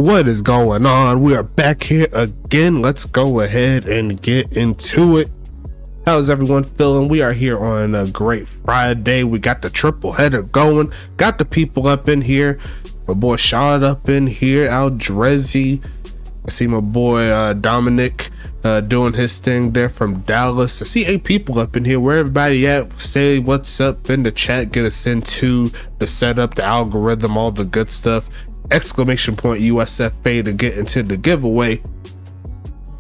What is going on? We are back here again. Let's go ahead and get into it. How's everyone feeling? We are here on a great Friday. We got the triple header going. Got the people up in here. My boy Shad up in here. Al Drezzy. I see my boy Dominic doing his thing there from Dallas. I see 8 people up in here. Where everybody at? Say what's up in the chat. Get us into the setup, the algorithm, all the good stuff. Exclamation point USFA to get into the giveaway.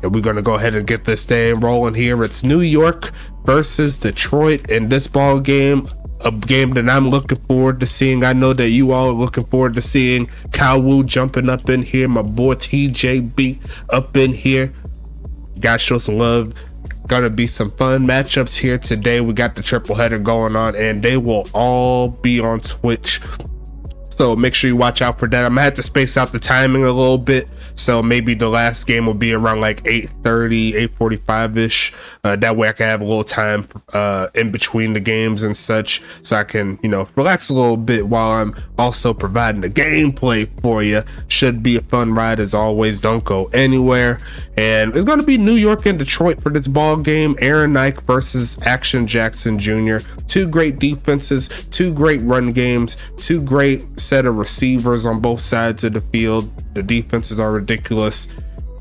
And we're going to go ahead and get this thing rolling here. It's New York versus Detroit in this ball game. A game that I'm looking forward to seeing. I know that you all are looking forward to seeing Kyle Wu jumping up in here. My boy TJB up in here. Gotta show some love. Gonna be some fun matchups here today. We got the triple header going on and they will all be on Twitch. So make sure you watch out for that. I'm gonna have to space out the timing a little bit. So maybe the last game will be around like 8:30, 8:45-ish. That way I can have a little time in between the games and such. So I can, relax a little bit while I'm also providing the gameplay for you. Should be a fun ride as always. Don't go anywhere. And it's gonna be New York and Detroit for this ball game. Aaron Nike versus Action Jackson Jr. 2 great defenses, 2 great run games, 2 great set of receivers on both sides of the field. The defenses are ridiculous.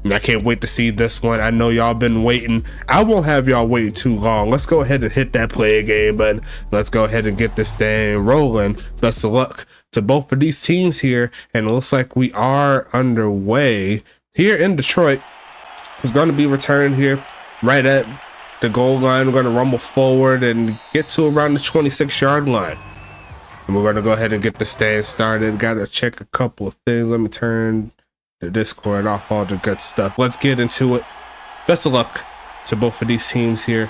And I can't wait to see this one. I know y'all been waiting. I won't have y'all waiting too long. Let's go ahead and hit that play game button. Let's go ahead and get this thing rolling. Best of luck to both of these teams here. And it looks like we are underway here in Detroit. It's going to be returned here right at the goal line. We're going to rumble forward and get to around the 26-yard line. And we're going to go ahead and get this thing started. Got to check a couple of things. Let me turn the Discord off, all the good stuff. Let's get into it. Best of luck to both of these teams here.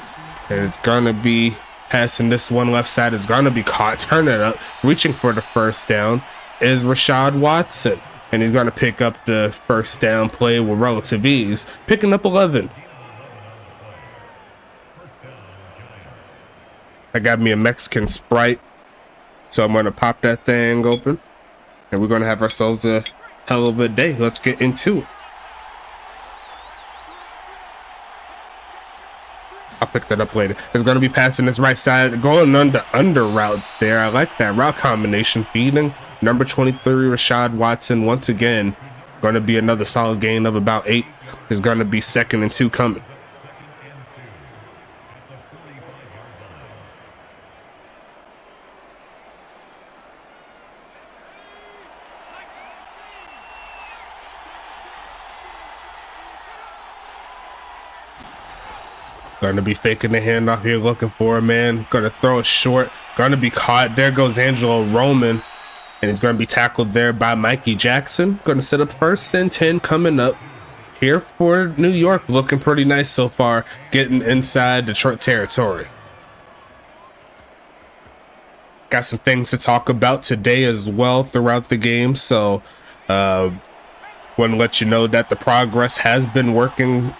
And it's going to be passing this one left side. Is going to be caught. Turn it up. Reaching for the first down is Rashad Watson. And he's going to pick up the first down play with relative ease. Picking up 11. I got me a Mexican Sprite. So I'm going to pop that thing open. And we're going to have ourselves a hell of a day. Let's get into it. I'll pick that up later. It's going to be passing this right side. Going under route there. I like that route combination. Feeding number 23, Rashad Watson. Once again, going to be another solid gain of about 8. There's going to be 2nd and 2 coming. Going to be faking the handoff here, looking for a man. Going to throw it short. Going to be caught. There goes Angelo Roman. And he's going to be tackled there by Mikey Jackson. Going to set up 1st and 10 coming up here for New York. Looking pretty nice so far. Getting inside Detroit territory. Got some things to talk about today as well throughout the game. So, want to let you know that the progress has been working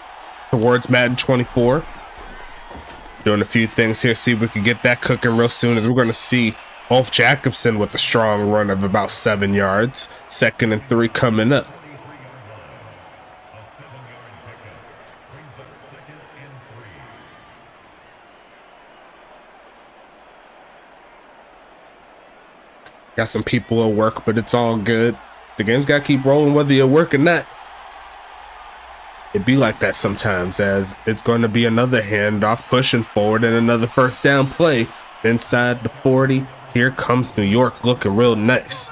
towards Madden 24. Doing a few things here, see if we can get that cooking real soon, as we're going to see Ulf Jacobson with a strong run of about 7 yards. 2nd and 3 coming up. Got some people at work, but it's all good. The game's got to keep rolling whether you're working or not. It be like that sometimes, as it's going to be another handoff pushing forward and another first down play inside the 40. Here comes New York looking real nice.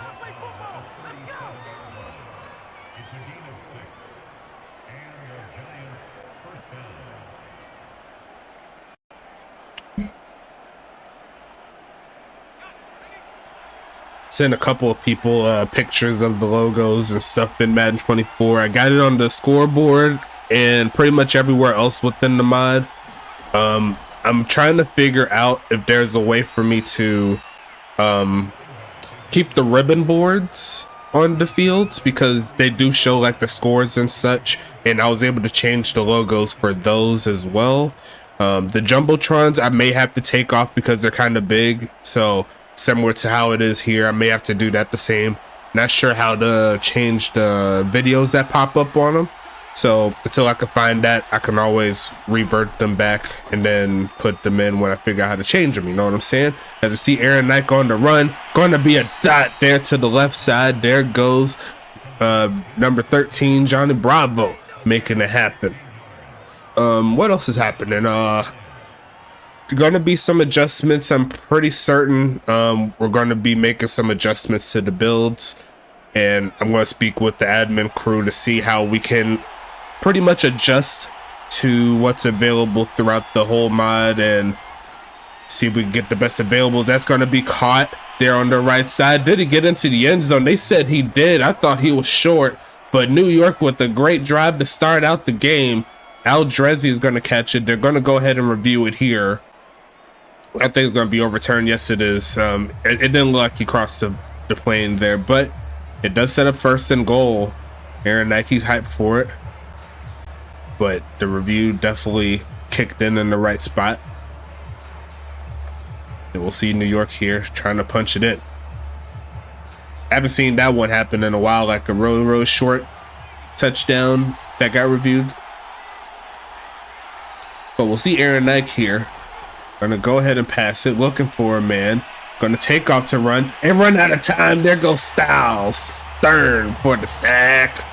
Sent a couple of people pictures of the logos and stuff in Madden 24. I got it on the scoreboard and pretty much everywhere else within the mod. I'm trying to figure out if there's a way for me to keep the ribbon boards on the fields, because they do show like the scores and such, and I was able to change the logos for those as well. The jumbotrons I may have to take off because they're kind of big, so similar to how it is here, I may have to do that the same. Not sure how to change the videos that pop up on them. So until I can find that, I can always revert them back and then put them in when I figure out how to change them. You know what I'm saying? As we see Aaron Knight on the run, going to be a dot there to the left side. There goes number 13, Johnny Bravo, making it happen. What else is happening? Going to be some adjustments. I'm pretty certain we're going to be making some adjustments to the builds, and I'm going to speak with the admin crew to see how we can pretty much adjust to what's available throughout the whole mod and see if we can get the best available. That's going to be caught there on the right side. Did he get into the end zone? They said he did. I thought he was short, but New York with a great drive to start out the game. Al Drezzi is going to catch it. They're going to go ahead and review it here. I think it's going to be overturned. Yes, it is. It didn't look like he crossed the plane there, but it does set up 1st and goal. Aaron Nike's hyped for it, but the review definitely kicked in the right spot. And we'll see New York here trying to punch it in. I haven't seen that one happen in a while, like a really short touchdown that got reviewed. But we'll see Aaron Nike here. Gonna go ahead and pass it, looking for a man. Gonna take off to run and run out of time. There goes Styles Stern for the sack.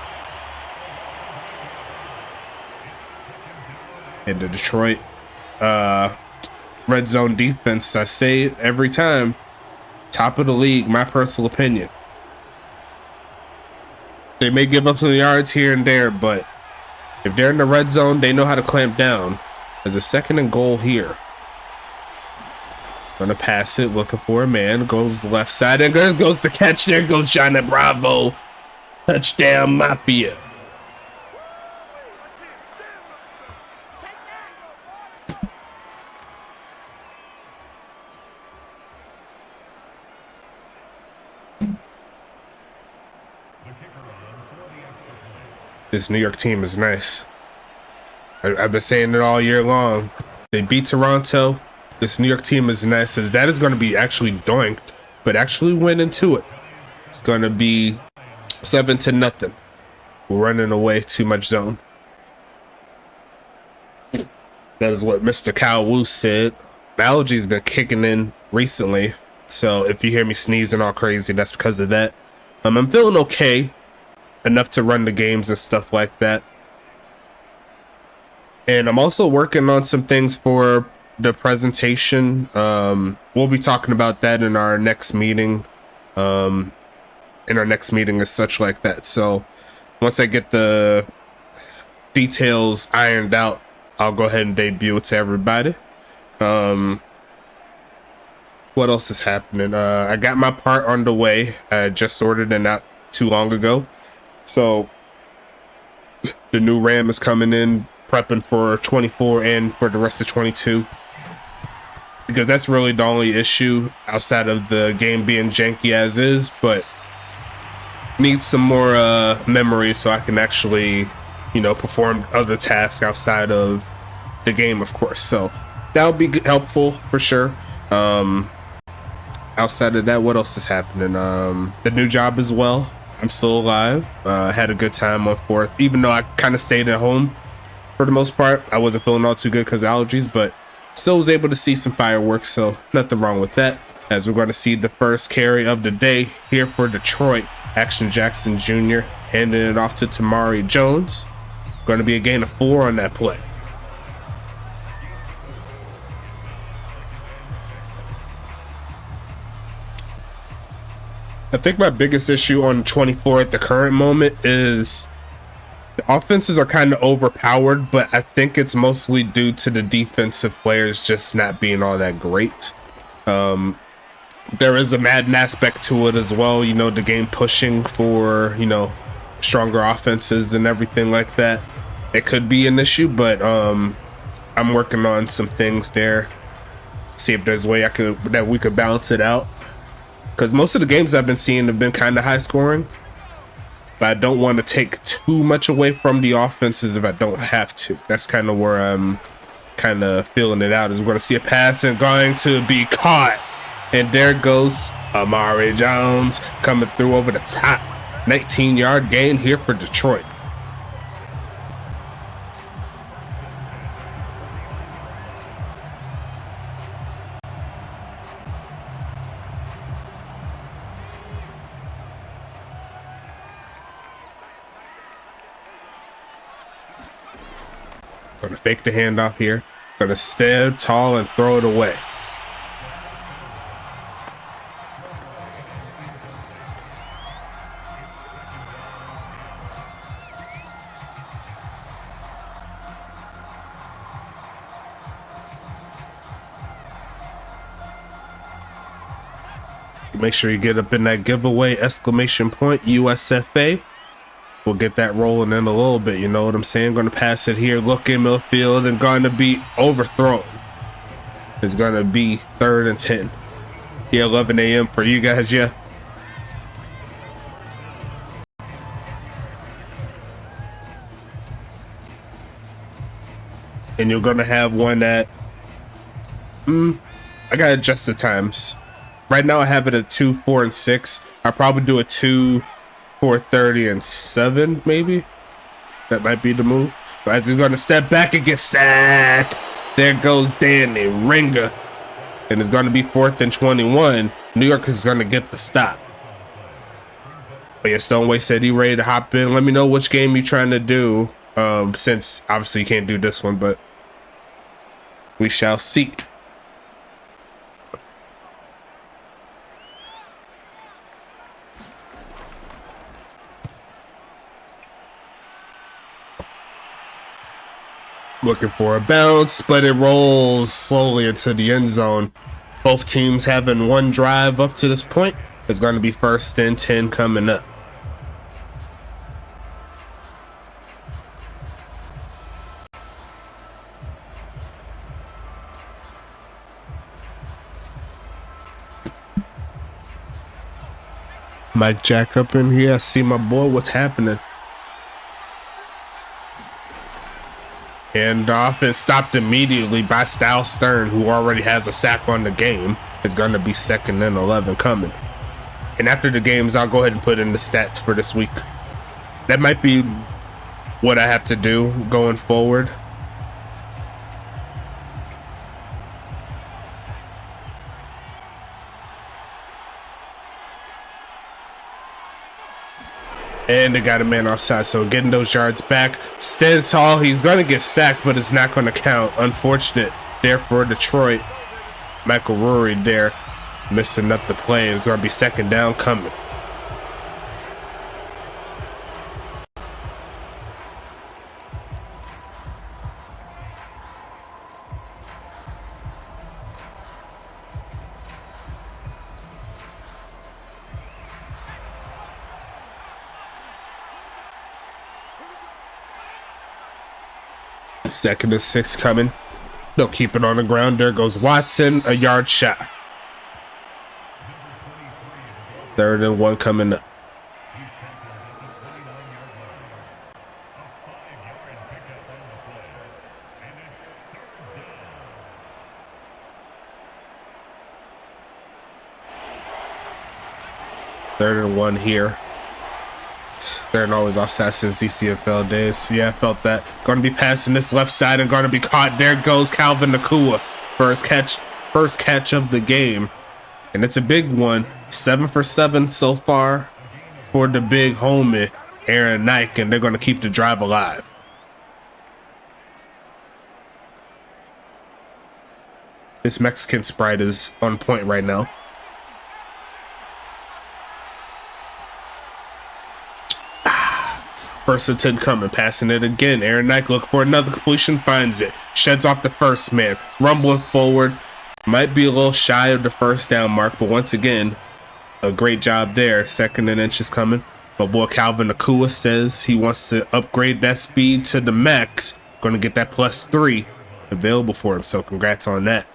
And the Detroit red zone defense, I say it every time, top of the league, my personal opinion. They may give up some yards here and there, but if they're in the red zone, they know how to clamp down. There's a 2nd and goal here. Gonna pass it, looking for a man. Goes left side, and there goes the catch. There goes Johnny Bravo. Touchdown, Mafia. This New York team is nice. I've been saying it all year long. They beat Toronto. This New York team is nice, as that is going to be actually doinked, but actually went into it. It's going to be 7-0. We're running away too much zone. That is what Mr. Kyle Wu said. My allergies been kicking in recently, so if you hear me sneezing all crazy, that's because of that. I'm feeling okay, enough to run the games and stuff like that. And I'm also working on some things for the presentation. We'll be talking about that in our next meeting. In our next meeting as such like that. So once I get the details ironed out, I'll go ahead and debut it to everybody. What else is happening? I got my part on the way. I just ordered it not too long ago. So the new RAM is coming in, prepping for 24 and for the rest of 22. Because that's really the only issue outside of the game being janky as is, but need some more memory so I can actually, you know, perform other tasks outside of the game, of course. So that'll be helpful for sure. Outside of that, what else is happening? The new job as well. I'm still alive. Had a good time on 4th, even though I kind of stayed at home for the most part. I wasn't feeling all too good because of allergies, but still was able to see some fireworks, so nothing wrong with that. As we're going to see the first carry of the day here for Detroit. Action Jackson Jr. handing it off to Tamari Jones. Going to be a gain of 4 on that play. I think my biggest issue on 24 at the current moment is the offenses are kind of overpowered, but I think it's mostly due to the defensive players just not being all that great. There is a Madden aspect to it as well, you know, the game pushing for, you know, stronger offenses and everything like that. It could be an issue, but I'm working on some things there. See if there's a way that we could balance it out. Because most of the games I've been seeing have been kind of high scoring. But I don't want to take too much away from the offenses if I don't have to. That's kind of where I'm kind of feeling it out. Is we're going to see a pass and going to be caught. And there goes Amari Jones coming through over the top. 19-yard gain here for Detroit. Gonna fake the handoff here. Gonna stand tall and throw it away. Make sure you get up in that giveaway exclamation point USFA. We'll get that rolling in a little bit, you know what I'm saying? Going to pass it here, look in midfield, and going to be overthrown. It's going to be 3rd and 10. Yeah, 11 a.m. for you guys, yeah. And you're going to have one at... I got to adjust the times. Right now I have it at 2, 4, and 6. I'll probably do a 2, 4:30 and 7, maybe. That might be the move. As he's going to step back and get sacked. There goes Danny Ringer. And it's going to be 4th and 21. New York is going to get the stop. But yeah, Stoneway said he ready to hop in. Let me know which game you're trying to do. Since obviously you can't do this one, but we shall see. Looking for a bounce, but it rolls slowly into the end zone. Both teams having one drive up to this point. It's going to be 1st and 10 coming up. Mike Jack up in here. I see my boy. What's happening? Handoff and stopped immediately by Styles Stern, who already has a sack on the game. It's going to be 2nd and 11 coming. And after the games, I'll go ahead and put in the stats for this week. That might be what I have to do going forward. And they got a man offside, so getting those yards back. Stand tall, he's going to get sacked, but it's not going to count. Unfortunate there for Detroit. Michael Rory there missing up the play. It's going to be 2nd down coming. Second and 6 coming. They'll keep it on the ground. There goes Watson, a yard shot. 3rd and 1 coming up. Third and 1 here. They're always offside since ECFL days. Yeah, I felt that. Going to be passing this left side and going to be caught. There goes Calvin Nakua. First catch of the game. And it's a big one. 7 for 7 so far for the big homie, Aaron Nike, and they're going to keep the drive alive. This Mexican Sprite is on point right now. First and 10 coming, passing it again. Aaron Nike looking for another completion, finds it. Sheds off the first man, rumbling forward. Might be a little shy of the 1st down mark, but once again, a great job there. 2nd and inches coming. My boy Calvin Nakua says he wants to upgrade that speed to the max. Going to get that +3 available for him, so congrats on that.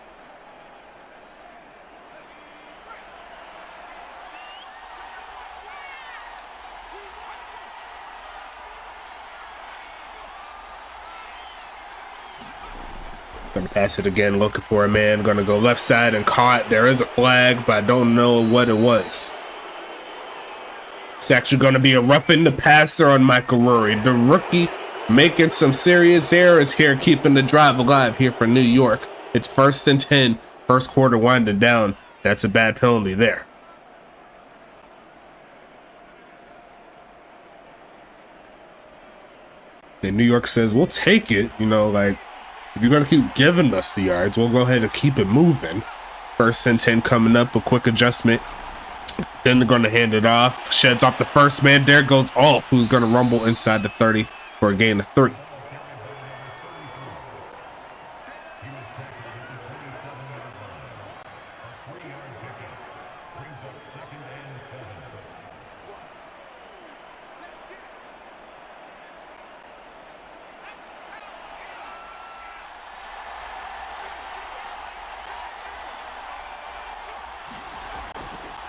Gonna pass it again, looking for a man. Gonna go left side and caught. There is a flag, but I don't know what it was. It's actually gonna be a roughing the passer on Michael Rory. The rookie making some serious errors here, keeping the drive alive here for New York. It's 1st and 10, first quarter winding down. That's a bad penalty there. And New York says, we'll take it, you know, like, if you're going to keep giving us the yards, we'll go ahead and keep it moving. 1st and 10 coming up, a quick adjustment. Then they're going to hand it off. Sheds off the first man. There goes Off, who's going to rumble inside the 30 for a gain of 3.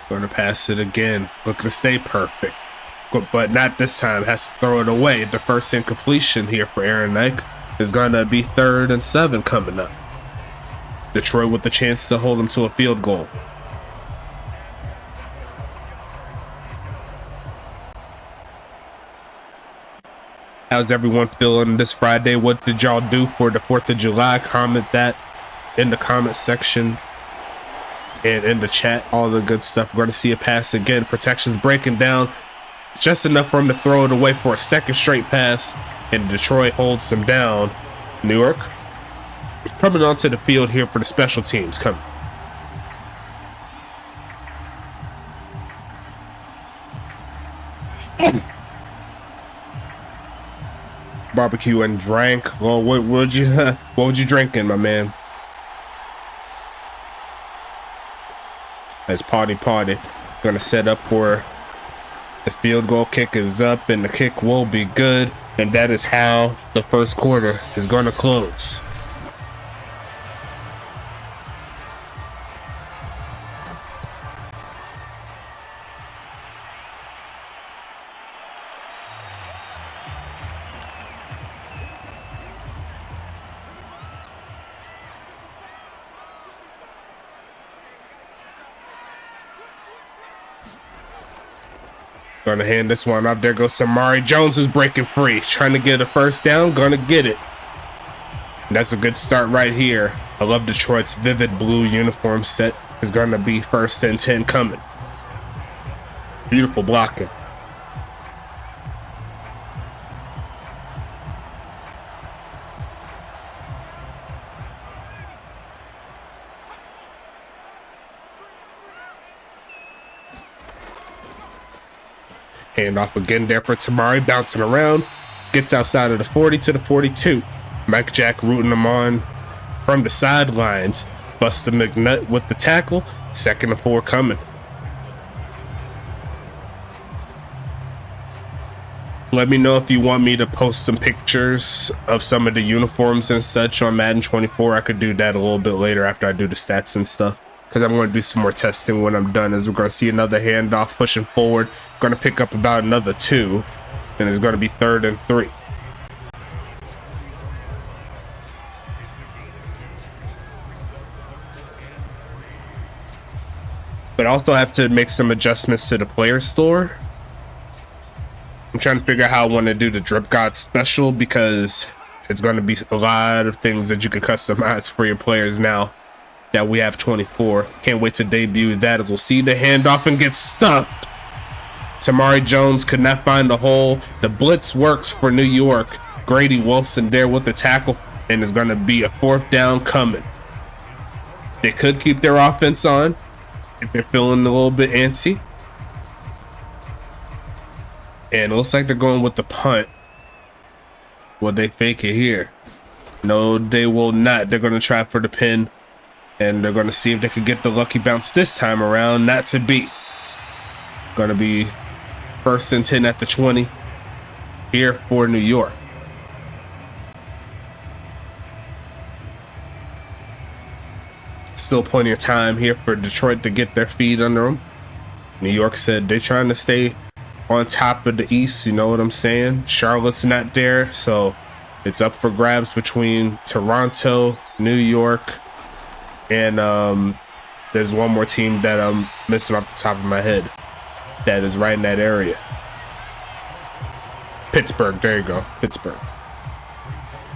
Going to pass it again. Looking to stay perfect. But not this time. Has to throw it away. The first incompletion here for Aaron Knight is going to be 3rd and 7 coming up. Detroit with the chance to hold him to a field goal. How's everyone feeling this Friday? What did y'all do for the 4th of July? Comment that in the comment section. And in the chat, all the good stuff. We're going to see a pass again. Protection's breaking down. Just enough for him to throw it away for a second straight pass. And Detroit holds them down. New York coming onto the field here for the special teams. Coming. Barbecue and drank. Well, what would you drinking, my man? As party. Gonna set up for the field goal. Kick is up and the kick will be good. And that is how the first quarter is gonna close. Gonna hand this one up. There goes Samari Jones, who's breaking free. Trying to get a first down. Gonna get it. And that's a good start right here. I love Detroit's vivid blue uniform set. Is gonna be 1st and 10 coming. Beautiful blocking. Hand off again there for Tamari, bouncing around. Gets outside of the 40 to the 42. Mike Jack rooting him on from the sidelines. Buster McNutt with the tackle. 2nd and 4 coming. Let me know if you want me to post some pictures of some of the uniforms and such on Madden 24. I could do that a little bit later after I do the stats and stuff, because I'm going to do some more testing when I'm done. As we're going to see another handoff pushing forward. Going to pick up about another 2, and it's going to be 3rd and 3. But I also have to make some adjustments to the player store. I'm trying to figure out how I want to do the Drip God special, because it's going to be a lot of things that you can customize for your players now that we have 24. Can't wait to debut that, as we'll see the handoff and get stuffed. Tamari Jones could not find the hole. The blitz works for New York. Grady Wilson there with the tackle, and it's going to be a 4th down coming. They could keep their offense on if they're feeling a little bit antsy. And it looks like they're going with the punt. Will they fake it here? No, they will not. They're going to try for the pin, and they're going to see if they can get the lucky bounce this time around. Not to be. Going to be 1st and 10 at the 20 here for New York. Still plenty of time here for Detroit to get their feet under them. New York said they're trying to stay on top of the East, you know what I'm saying? Charlotte's not there, so It's up for grabs between Toronto, New York, and there's one more team that I'm missing off the top of my head that is right in that area. Pittsburgh, there you go, Pittsburgh.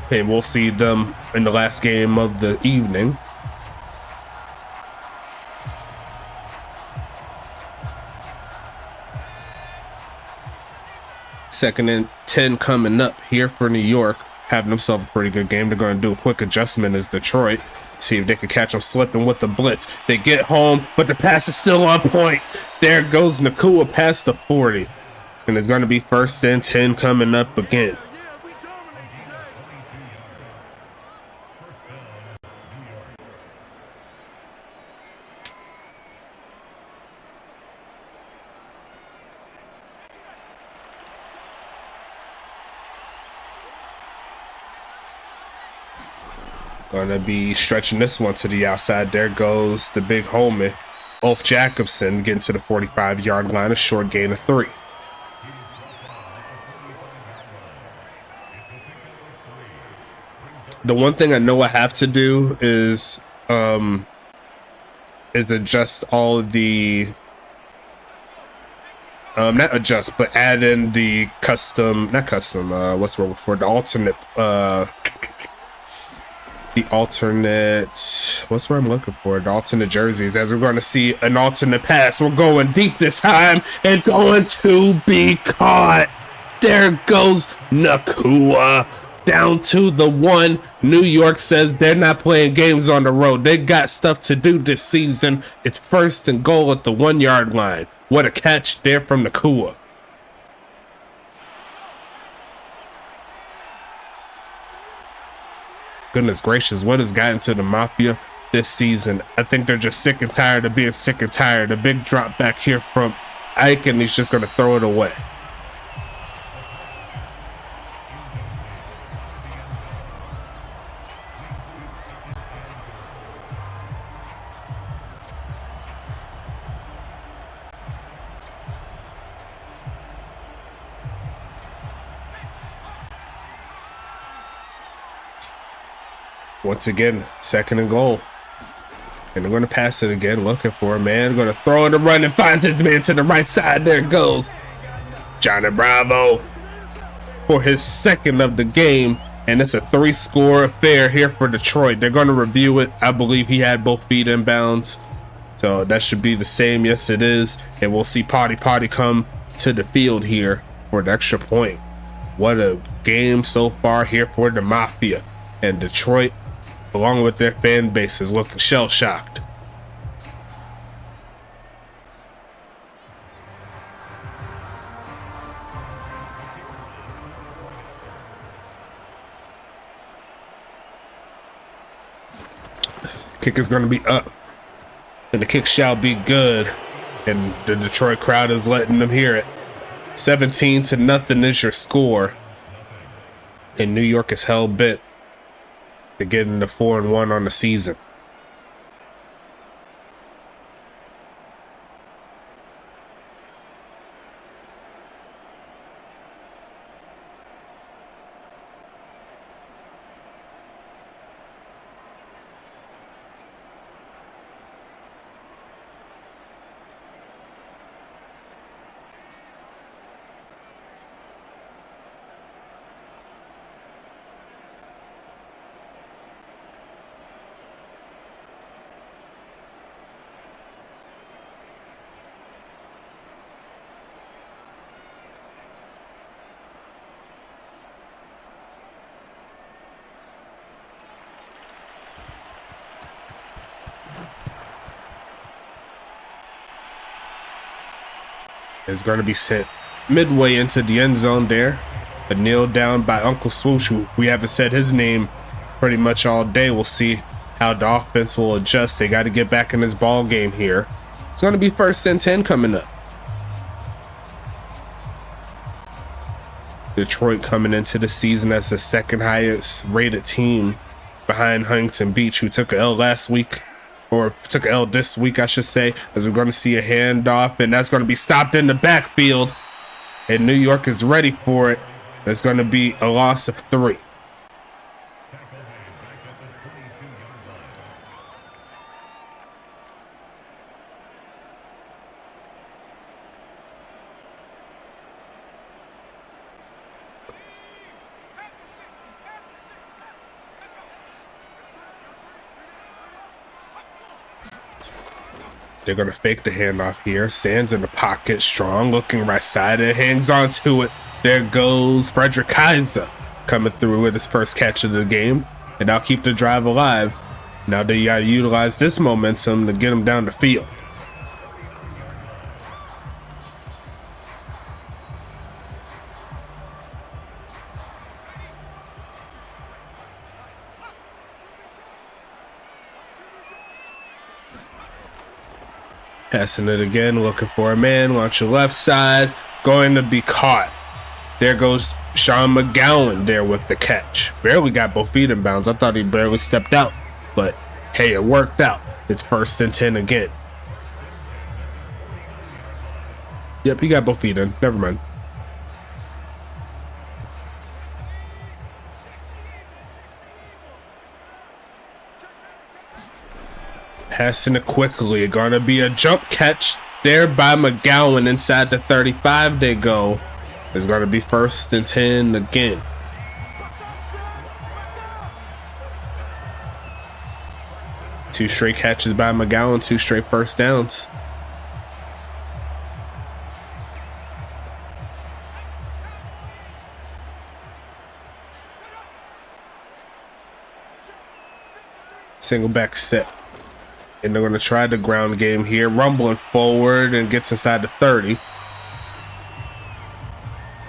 And we'll see them in the last game of the evening. Second and 10 coming up here for New York, having themselves a pretty good game. They're going to do a quick adjustment as Detroit. See if they can catch them slipping with the blitz. They get home, but the pass is still on point. There goes Nakua past the 40. And it's going to be first and 10 coming up again. Gonna be stretching this one to the outside. There goes the big homie, Ulf Jacobson, getting to the 45-yard line, a short gain of 3. The one thing I know I have to do is adjust all of the not adjust, but add in the custom, not custom, what's the word for the alternate what's the word I'm looking for? The alternate jerseys, as we're going to see an alternate pass. We're going deep this time and going to be caught. There goes Nakua down to the 1. New York says they're not playing games on the road. They got stuff to do this season. It's first and goal at the 1-yard line. What a catch there from Nakua. Goodness gracious, what has gotten to the Mafia this season? I think they're just sick and tired of being sick and tired. A big drop back here from Ike, and he's just going to throw it away. Once again, second and goal. And they're going to pass it again, looking for a man. Going to throw it and run and finds his man to the right side. There it goes. Johnny Bravo for his second of the game. And it's a 3-score affair here for Detroit. They're going to review it. I believe he had both feet in bounds. So that should be the same. Yes, it is. And we'll see Potty come to the field here for an extra point. What a game so far here for the Mafia. And Detroit, along with their fan base, is looking shell-shocked. Kick is going to be up, and the kick shall be good, and the Detroit crowd is letting them hear it. 17-0 is your score, and New York is hell-bent to get into 4-1 on the season. Is going to be sent midway into the end zone there. A kneel down by Uncle Swoosh, who we haven't said his name pretty much all day. We'll see how the offense will adjust. They got to get back in this ball game here. It's going to be first and 10 coming up. Detroit coming into the season as the second highest rated team behind Huntington Beach, who took an L last week. Or took an L this week, I should say, as we're going to see a handoff, and that's going to be stopped in the backfield. And New York is ready for it. There's going to be a loss of 3. They're going to fake the handoff here. Stands in the pocket, strong, looking right side, and hangs on to it. There goes Frederick Kaiser coming through with his first catch of the game. And I'll keep the drive alive. Now they got to utilize this momentum to get him down the field. Passing it again, looking for a man, launch your left side, going to be caught. There goes Sean McGowan there with the catch. Barely got both feet in bounds. I thought he barely stepped out, but hey, it worked out. It's 1st and 10 again. Yep, he got both feet in. Never mind. Passing it quickly. Gonna be a jump catch there by McGowan inside the 35. They go. It's gonna be 1st and 10 again. Two straight catches by McGowan, 2 straight first downs. Single back set. And they're going to try the ground game here. Rumbling forward and gets inside the 30.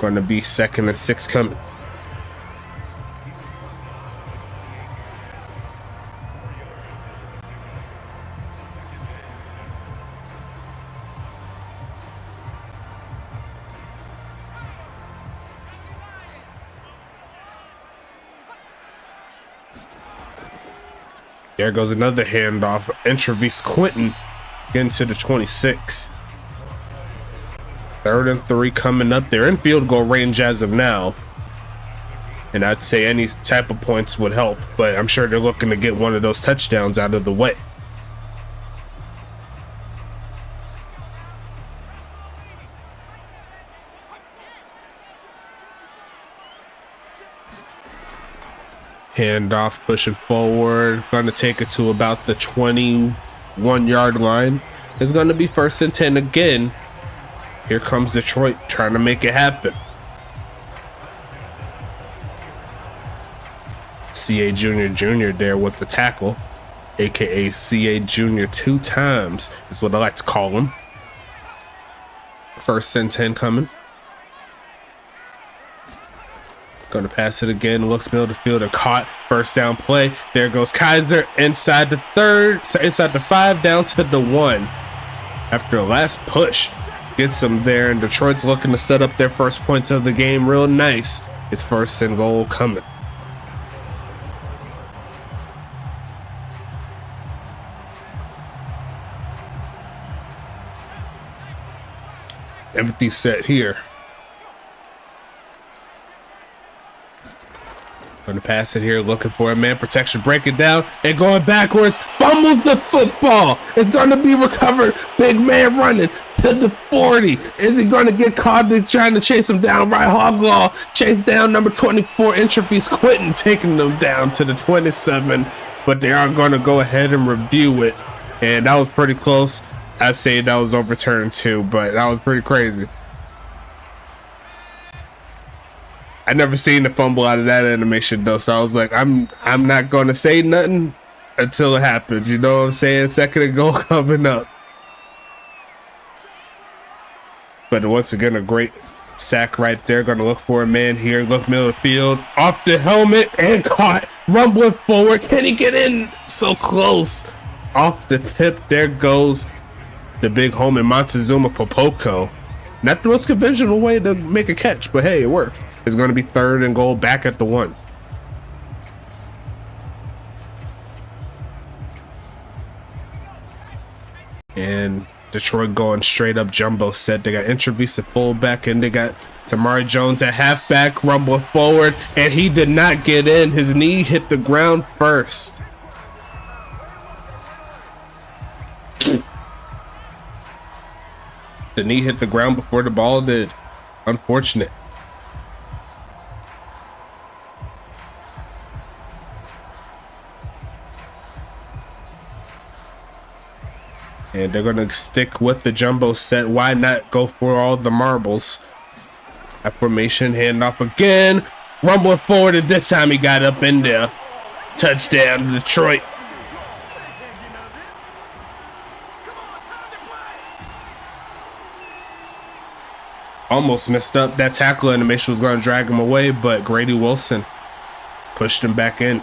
Going to be 2nd and 6 coming. There goes another handoff. Intravis Quentin getting to the 26. 3rd and 3 coming up. They're in field goal range as of now. And I'd say any type of points would help, but I'm sure they're looking to get one of those touchdowns out of the way. Handoff, pushing forward, going to take it to about the 21-yard line. It's going to be 1st and 10 again. Here comes Detroit trying to make it happen. CA Jr. there with the tackle, aka CA Jr. 2 times is what I like to call him. 1st and 10 coming. Going to pass it again. Looks middle of the field and caught. 1st down play. There goes Kaiser inside the 5 down to the 1. After the last push, gets him there, and Detroit's looking to set up their first points of the game real nice. It's 1st and goal coming. Empty set here. Going to pass it here, looking for a man protection, break it down, and going backwards, fumbles the football. It's going to be recovered. Big man running to the 40. Is he going to get caught? They're trying to chase him down. Right hog law. Chase down number 24, Intravis Quentin, taking them down to the 27. But they are going to go ahead and review it. And that was pretty close. I say that was overturned too, but that was pretty crazy. I never seen the fumble out of that animation though, so I was like, I'm not gonna say nothing until it happens. You know what I'm saying? 2nd and goal coming up. But once again, a great sack right there. Gonna look for a man here. Look middle of the field, off the helmet and caught. Rumbling forward. Can he get in? So close. Off the tip. There goes the big home in Montezuma Popoko. Not the most conventional way to make a catch, but hey, it worked. It's going to be 3rd and goal back at the 1. And Detroit going straight up jumbo set. They got Intravis at fullback, and they got Tamari Jones at halfback, rumbling forward, and he did not get in. His knee hit the ground first. The knee hit the ground before the ball did. Unfortunate. And they're going to stick with the jumbo set. Why not go for all the marbles? That formation, handoff again. Rumbling forward, and this time he got up in there. Touchdown, Detroit. Almost messed up that tackle animation, was going to drag him away, but Grady Wilson pushed him back in.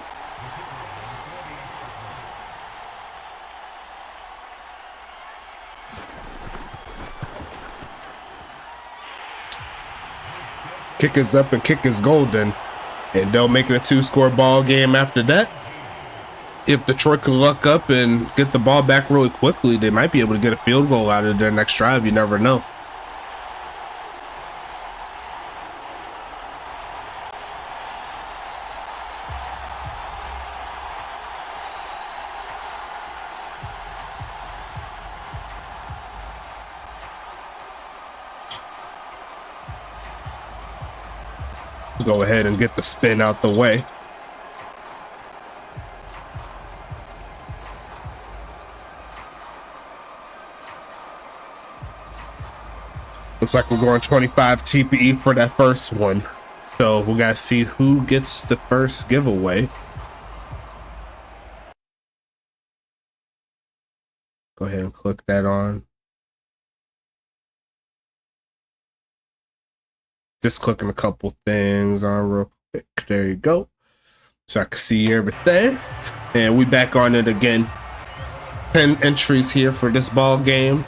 Kick is up and kick is golden, and they'll make it a 2-score ball game after that. If Detroit can luck up and get the ball back really quickly, they might be able to get a field goal out of their next drive. You never know. Go ahead and get the spin out the way. Looks like we're going 25 TPE for that first one. So we gotta see who gets the first giveaway. Go ahead and click that on. Just clicking a couple things on real quick. There you go. So I can see everything. And we back on it again. 10 entries here for this ball game.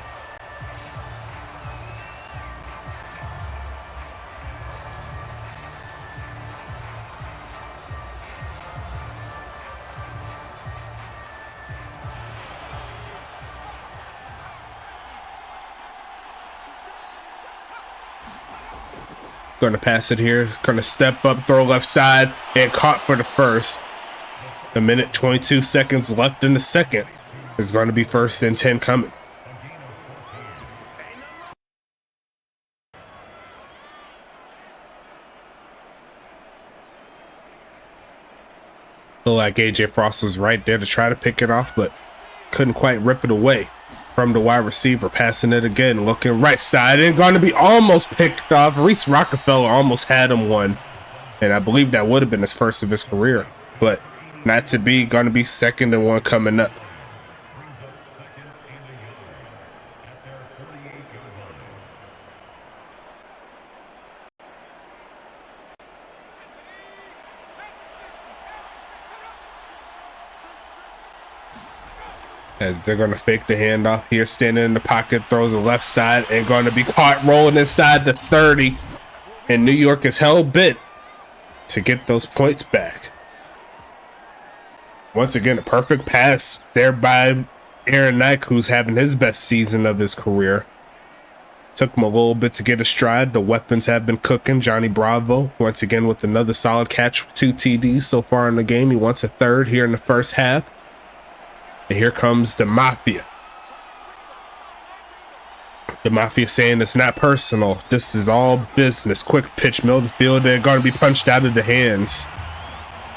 Going to pass it here. Going to step up, throw left side, and caught for the first. A minute, 22 seconds left in the second. It's going to be 1st and 10 coming. Feel like AJ Frost was right there to try to pick it off, but couldn't quite rip it away from the wide receiver. Passing it again, looking right side, and going to be almost picked off. Reese Rockefeller almost had him one, and I believe that would have been his first of his career, but not to be. Going to be 2nd and 1 coming up. As they're going to fake the handoff here, standing in the pocket, throws the left side, and going to be caught rolling inside the 30. And New York is hell-bent to get those points back. Once again, a perfect pass there by Aaron Knight, who's having his best season of his career. Took him a little bit to get a stride. The weapons have been cooking. Johnny Bravo, once again, with another solid catch with 2 TDs so far in the game. He wants a 3rd here in the first half. And here comes the Mafia. The Mafia saying it's not personal. This is all business. Quick pitch, middle of the field. They're going to be punched out of the hands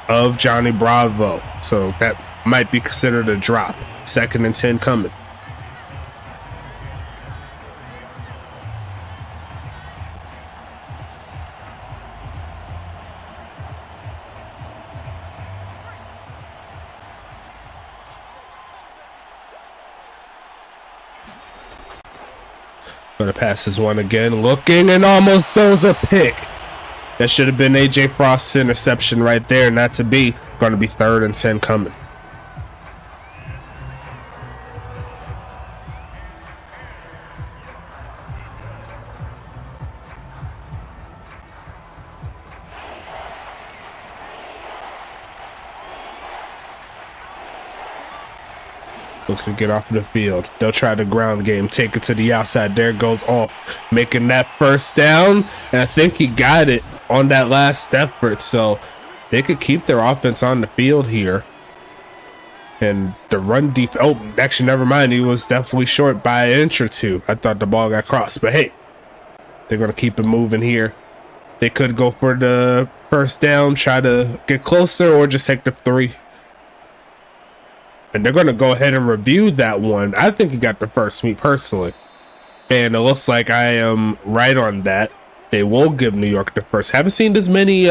of Johnny Bravo. So that might be considered a drop. 2nd and 10 coming. Going to pass this one again, looking, and almost throws a pick. That should have been AJ Frost's interception right there, not to be. Going to be 3rd and 10 coming. Looking to get off of the field. They'll try the ground game, take it to the outside. There goes off, making that 1st down. And I think he got it on that last effort. So they could keep their offense on the field here. And the run defense, oh, actually, never mind. He was definitely short by an inch or 2. I thought the ball got crossed. But hey, they're going to keep it moving here. They could go for the 1st down, try to get closer, or just take the 3. and they're going to go ahead and review that one. I think he got the first, me personally, and it looks like I am right on that. They will give New York the first. Haven't seen as many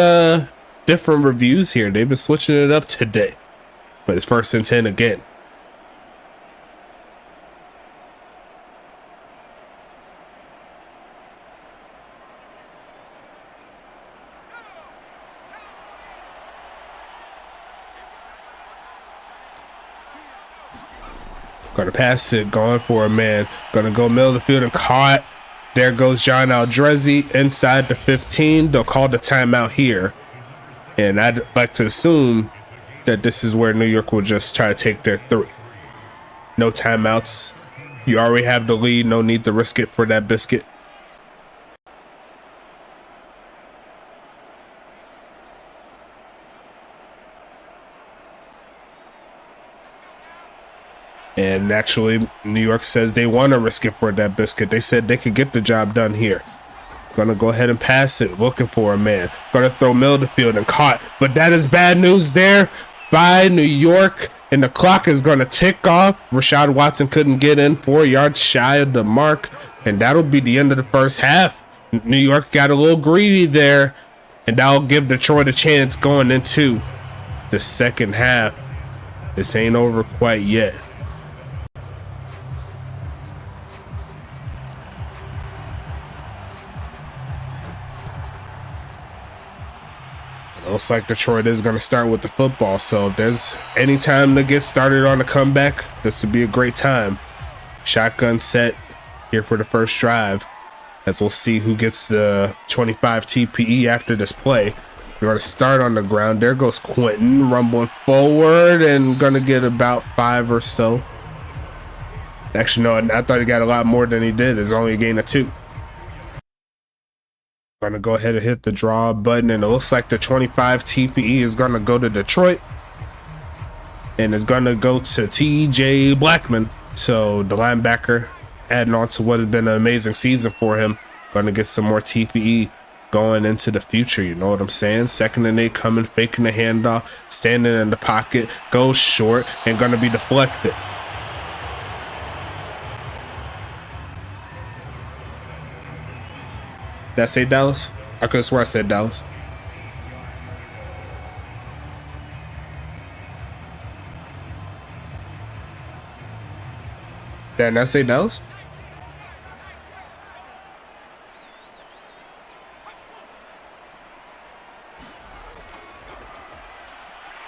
different reviews here. They've been switching it up today, but it's 1st and 10 again. Gonna pass it, going for a man. Gonna go middle of the field and caught. There goes John Aldrezi inside the 15. They'll call the timeout here. And I'd like to assume that this is where New York will just try to take their 3. No timeouts. You already have the lead. No need to risk it for that biscuit. And actually, New York says they want to risk it for that biscuit. They said they could get the job done here. Gonna go ahead and pass it, looking for a man. Gonna throw middle of the field and caught. But that is bad news there by New York. And the clock is gonna tick off. Rashad Watson couldn't get in, 4 yards shy of the mark. And that'll be the end of the first half. New York got a little greedy there. And that'll give Detroit a chance going into the second half. This ain't over quite yet. Looks like Detroit is going to start with the football, so if there's any time to get started on a comeback, this would be a great time. Shotgun set here for the first drive, as we'll see who gets the 25 TPE after this play. We're going to start on the ground. There goes Quentin, rumbling forward and going to get about 5 or so. Actually, no, I thought he got a lot more than he did. It's only a gain of 2. Gonna go ahead and hit the draw button, and it looks like the 25 TPE is gonna go to Detroit, and it's gonna go to TJ Blackman. So the linebacker, adding on to what has been an amazing season for him, gonna get some more TPE going into the future. You know what I'm saying? 2nd and 8 coming, faking the handoff, standing in the pocket, goes short, and gonna be deflected. Did I say Dallas? I could swear I said Dallas. Did I say Dallas?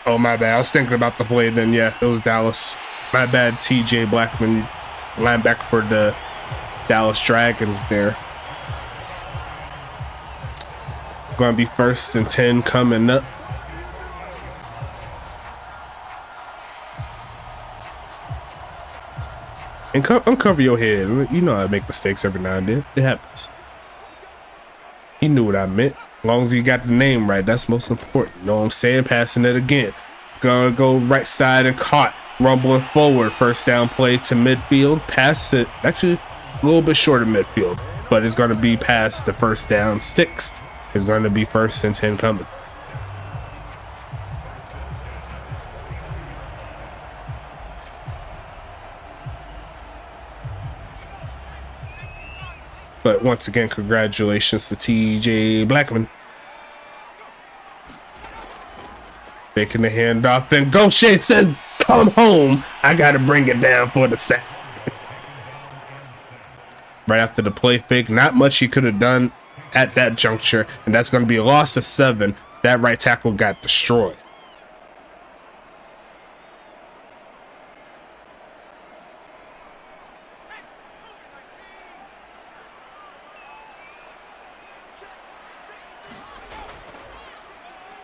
Oh, my bad. I was thinking about the play then. Yeah, it was Dallas. My bad, TJ Blackman, linebacker for the Dallas Dragons there. Going to be 1st and 10 coming up. And uncover your head. You know I make mistakes every now and then. It happens. He knew what I meant. As long as he got the name right, that's most important. You know what I'm saying? Passing it again. Gonna go right side and caught. Rumbling forward. 1st down play to midfield. Pass it. Actually, a little bit short of midfield. But it's going to be past the 1st down sticks. It's going to be 1st and 10 coming. But once again, congratulations to TJ Blackman. Making the handoff, and Go Shade says, "Come home. I got to bring it down for the sack." Right after the play fake, not much he could have done at that juncture, and that's going to be a loss of 7. That right tackle got destroyed.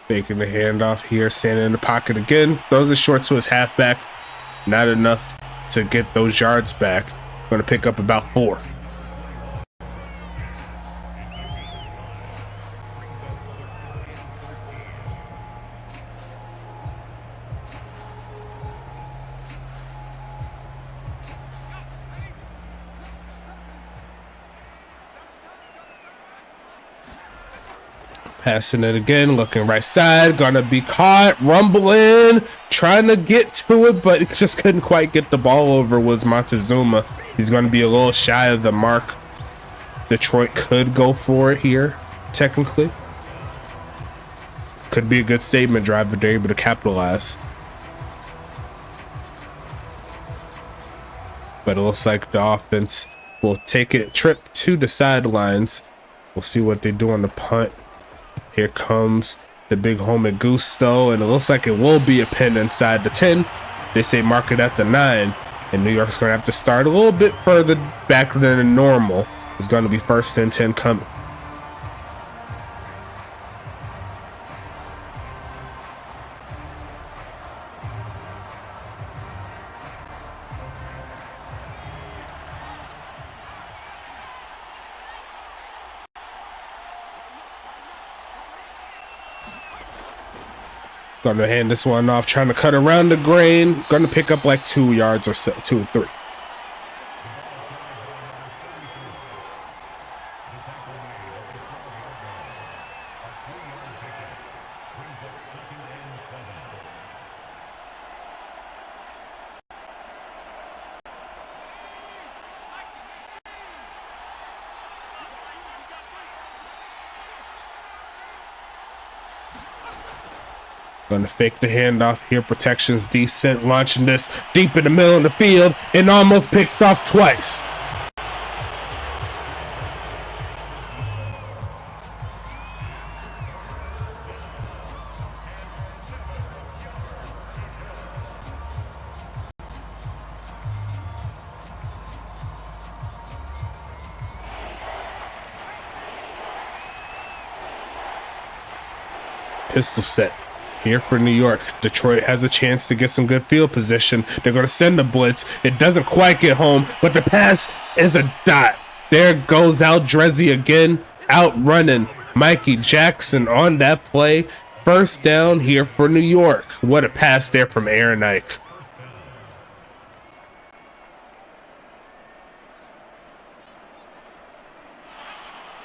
Faking the handoff here, standing in the pocket again. Throws it short to his halfback. Not enough to get those yards back. Going to pick up about 4. Passing it again, looking right side, gonna be caught, rumbling, trying to get to it, but just couldn't quite get the ball over. Was Montezuma. He's gonna be a little shy of the mark. Detroit could go for it here, technically. Could be a good statement drive if they're able to capitalize. But it looks like the offense will take it trip to the sidelines. We'll see what they do on the punt. Here comes the big homie Gusto, and it looks like it will be a pin inside the 10. They say mark it at the 9, and New York's going to have to start a little bit further back than normal. It's going to be 1st and 10 coming. Gonna hand this one off, trying to cut around the grain. Gonna pick up like 2 yards or so, 2 or 3. Gonna fake the handoff here. Protection's decent. Launching this deep in the middle of the field and almost picked off twice. Pistol set here for New York. Detroit has a chance to get some good field position. They're going to send the blitz. It doesn't quite get home, but the pass is a dot. There goes Aldrezi again, outrunning Mikey Jackson on that play. 1st down here for New York. What a pass there from Aaron Ike.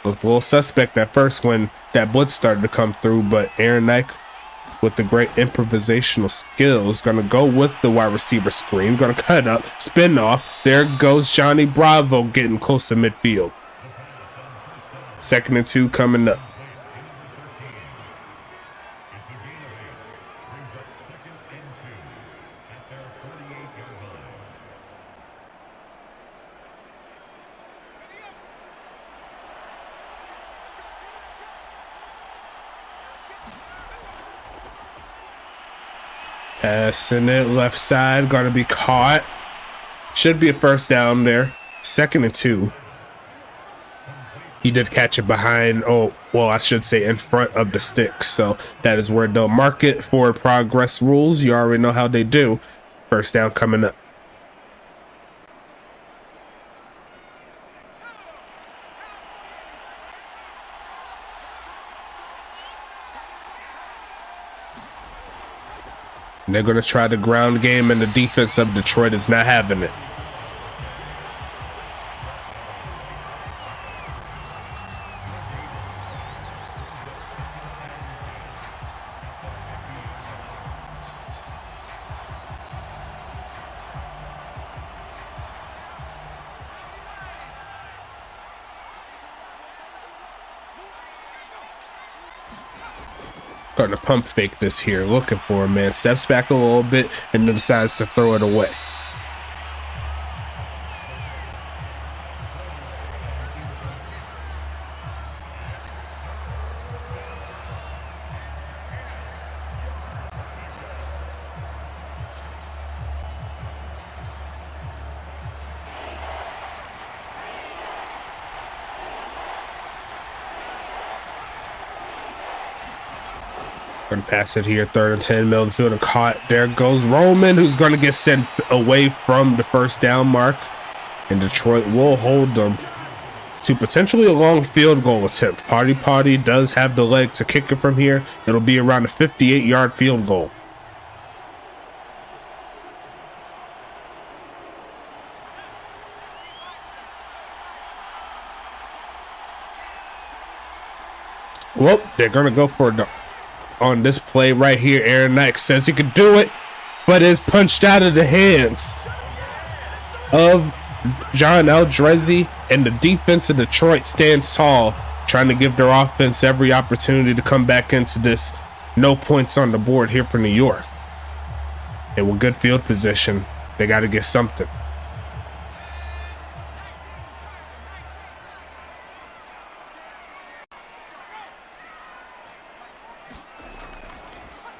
Looked a little suspect at first when that blitz started to come through, but Aaron Ike, with the great improvisational skills, gonna go with the wide receiver screen, gonna cut up, spin off. There goes Johnny Bravo getting close to midfield. 2nd and 2 coming up. Passing it left side, gonna be caught. Should be a 1st down there. 2nd and 2. He did catch it behind, I should say in front of the sticks. So that is where they'll mark it. Forward progress rules. You already know how they do. 1st down coming up. And they're going to try the ground game, and the defense of Detroit is not having it. Starting to pump fake this here, looking for a man. Steps back a little bit and then decides to throw it away. Going to pass it here, 3rd and 10, middle of the field, and caught. There goes Roman, who's going to get sent away from the 1st down mark. And Detroit will hold them to potentially a long field goal attempt. Party does have the leg to kick it from here. It'll be around a 58-yard field goal. Well, they're gonna go for the on this play right here. Aaron Knight says he could do it, but is punched out of the hands of John Eldrezi, and the defense of Detroit stands tall, trying to give their offense every opportunity to come back into this. No points on the board here for New York. And with good field position, they got to get something.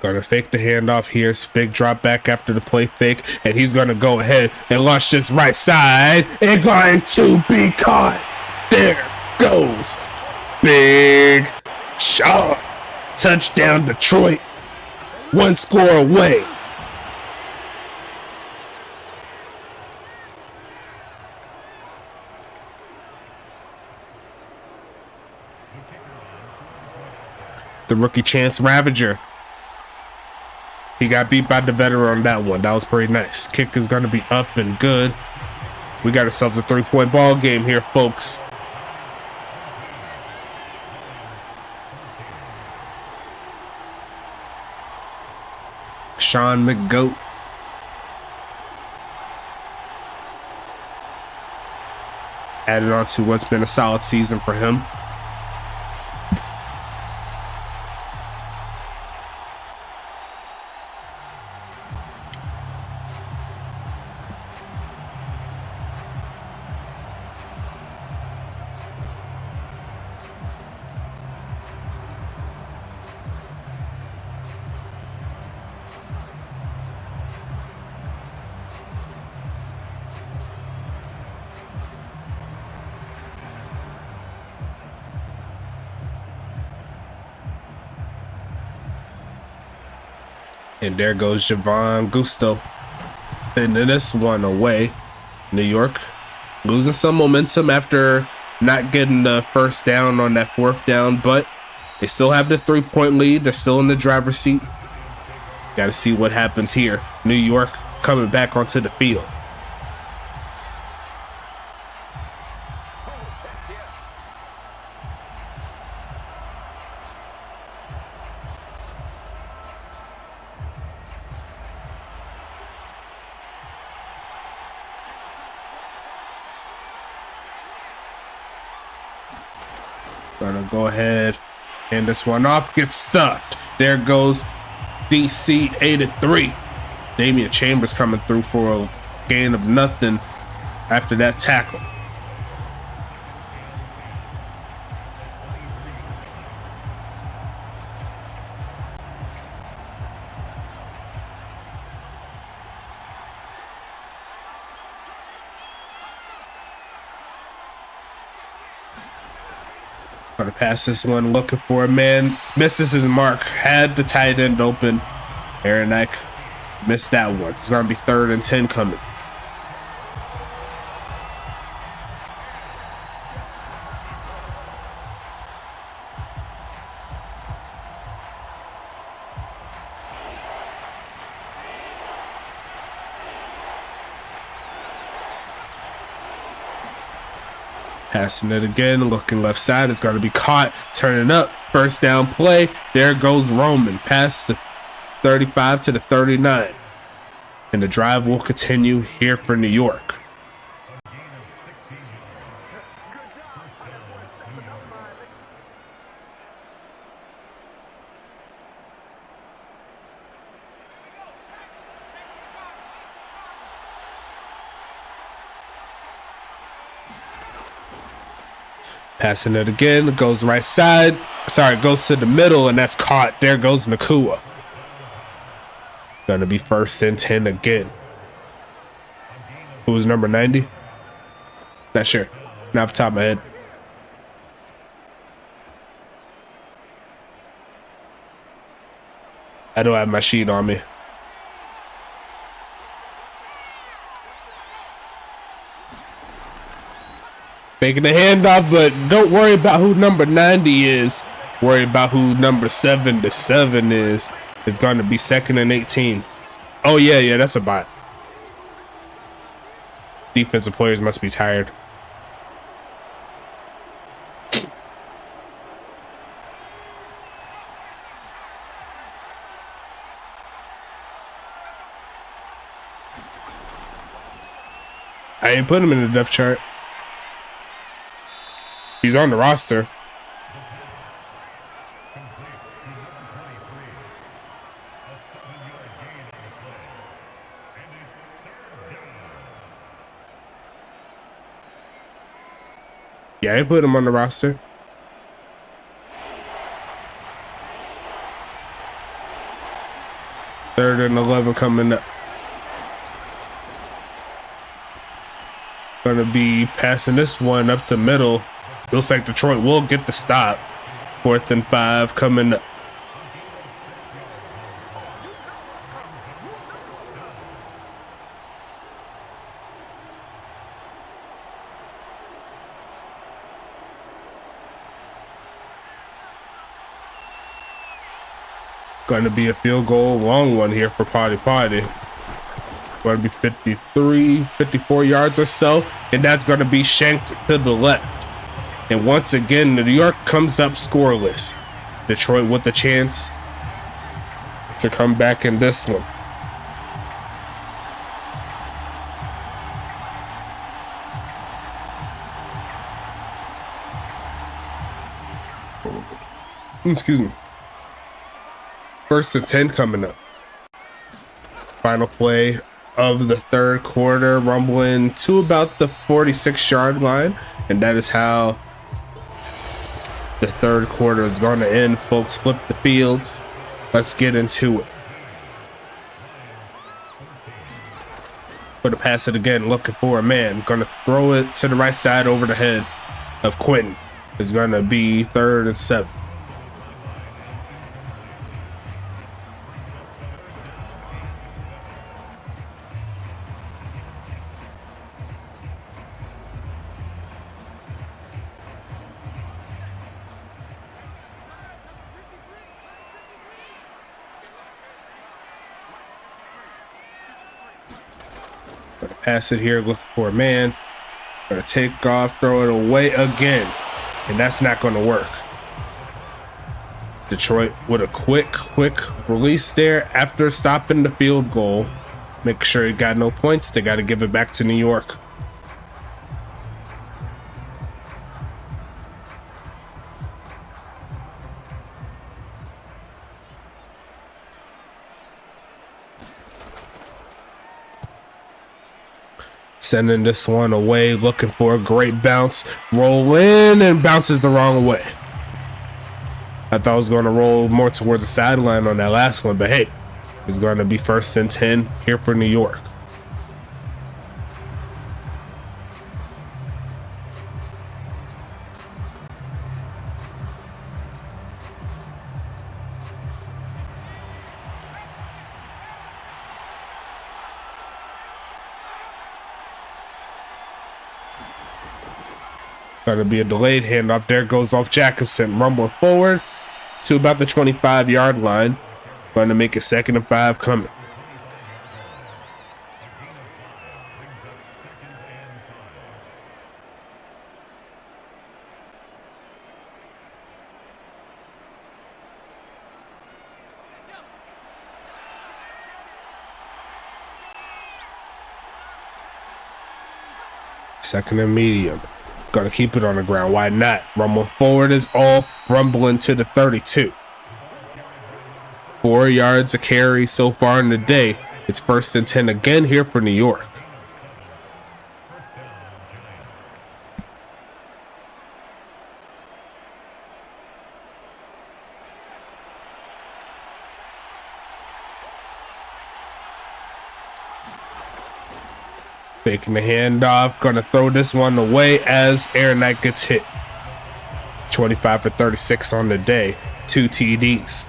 Gonna fake the handoff here. Big drop back after the play fake, and he's gonna go ahead and launch this right side and going to be caught. There goes big shot. Touchdown Detroit. One score away. The rookie Chance Ravager. He got beat by the veteran on that one. That was pretty nice. Kick is going to be up and good. We got ourselves a 3-point ball game here, folks. Sean McGoat. Added on to what's been a solid season for him. And there goes Javon Gusto. And then this one away. New York losing some momentum after not getting the first down on that 4th down, but they still have the 3-point lead. They're still in the driver's seat. Got to see what happens here. New York coming back onto the field. Gonna go ahead and this one off, gets stuffed. There goes DC 8-3. Damian Chambers coming through for a gain of nothing after that tackle. Gonna pass this one, looking for a man. Misses his mark. Had the tight end open. Aaron Knight missed that one. It's gonna be 3rd and 10 coming. Passing it again, looking left side. It's going to be caught, turning up. 1st down play. There goes Roman past the 35 to the 39. And the drive will continue here for New York. Passing it again, goes right side. Sorry, goes to the middle, and that's caught. There goes Nakua. Gonna be 1st and 10 again. Who's number 90? Not sure. Not off the top of my head. I don't have my sheet on me. Making the handoff, but don't worry about who number 90 is. Worry about who number 7 is. It's going to be 2nd and 18. Oh, yeah, that's a bot. Defensive players must be tired. I ain't put him in the depth chart. He's on the roster. Yeah, I ain't put him on the roster. Third and 11 coming up. Gonna be passing this one up the middle. Looks like Detroit will get the stop. 4th and 5 coming up. Going to be a field goal, long one here for Party. Going to be 54 yards or so, and that's going to be shanked to the left. And once again, New York comes up scoreless. Detroit with the chance to come back in this one. Excuse me. 1st and 10 coming up. Final play of the third quarter, rumbling to about the 46-yard line, and that is how the third quarter is going to end. Folks, flip the fields. Let's get into it. Going to pass it again, looking for a man. Going to throw it to the right side over the head of Quentin. It's going to be 3rd and 7. Pass it here, look for a man. Gonna take off, throw it away again. And that's not gonna work. Detroit with a quick release there after stopping the field goal. Make sure he got no points. They got to give it back to New York. Sending this one away, looking for a great bounce. Roll in and bounces the wrong way. I thought I was going to roll more towards the sideline on that last one, but hey, it's going to be 1st and 10 here for New York. Going to be a delayed handoff. There goes off Jacobson. Rumble forward to about the 25-yard line. Going to make it 2nd and 5 coming. Second and medium. Gonna keep it on the ground. Why not? Rumble forward is all rumbling to the 32. 4 yards a carry so far in the day. It's 1st and 10 again here for New York. Faking the handoff, gonna throw this one away as Aaron Knight gets hit. 25 for 36 on the day, 2 TDs.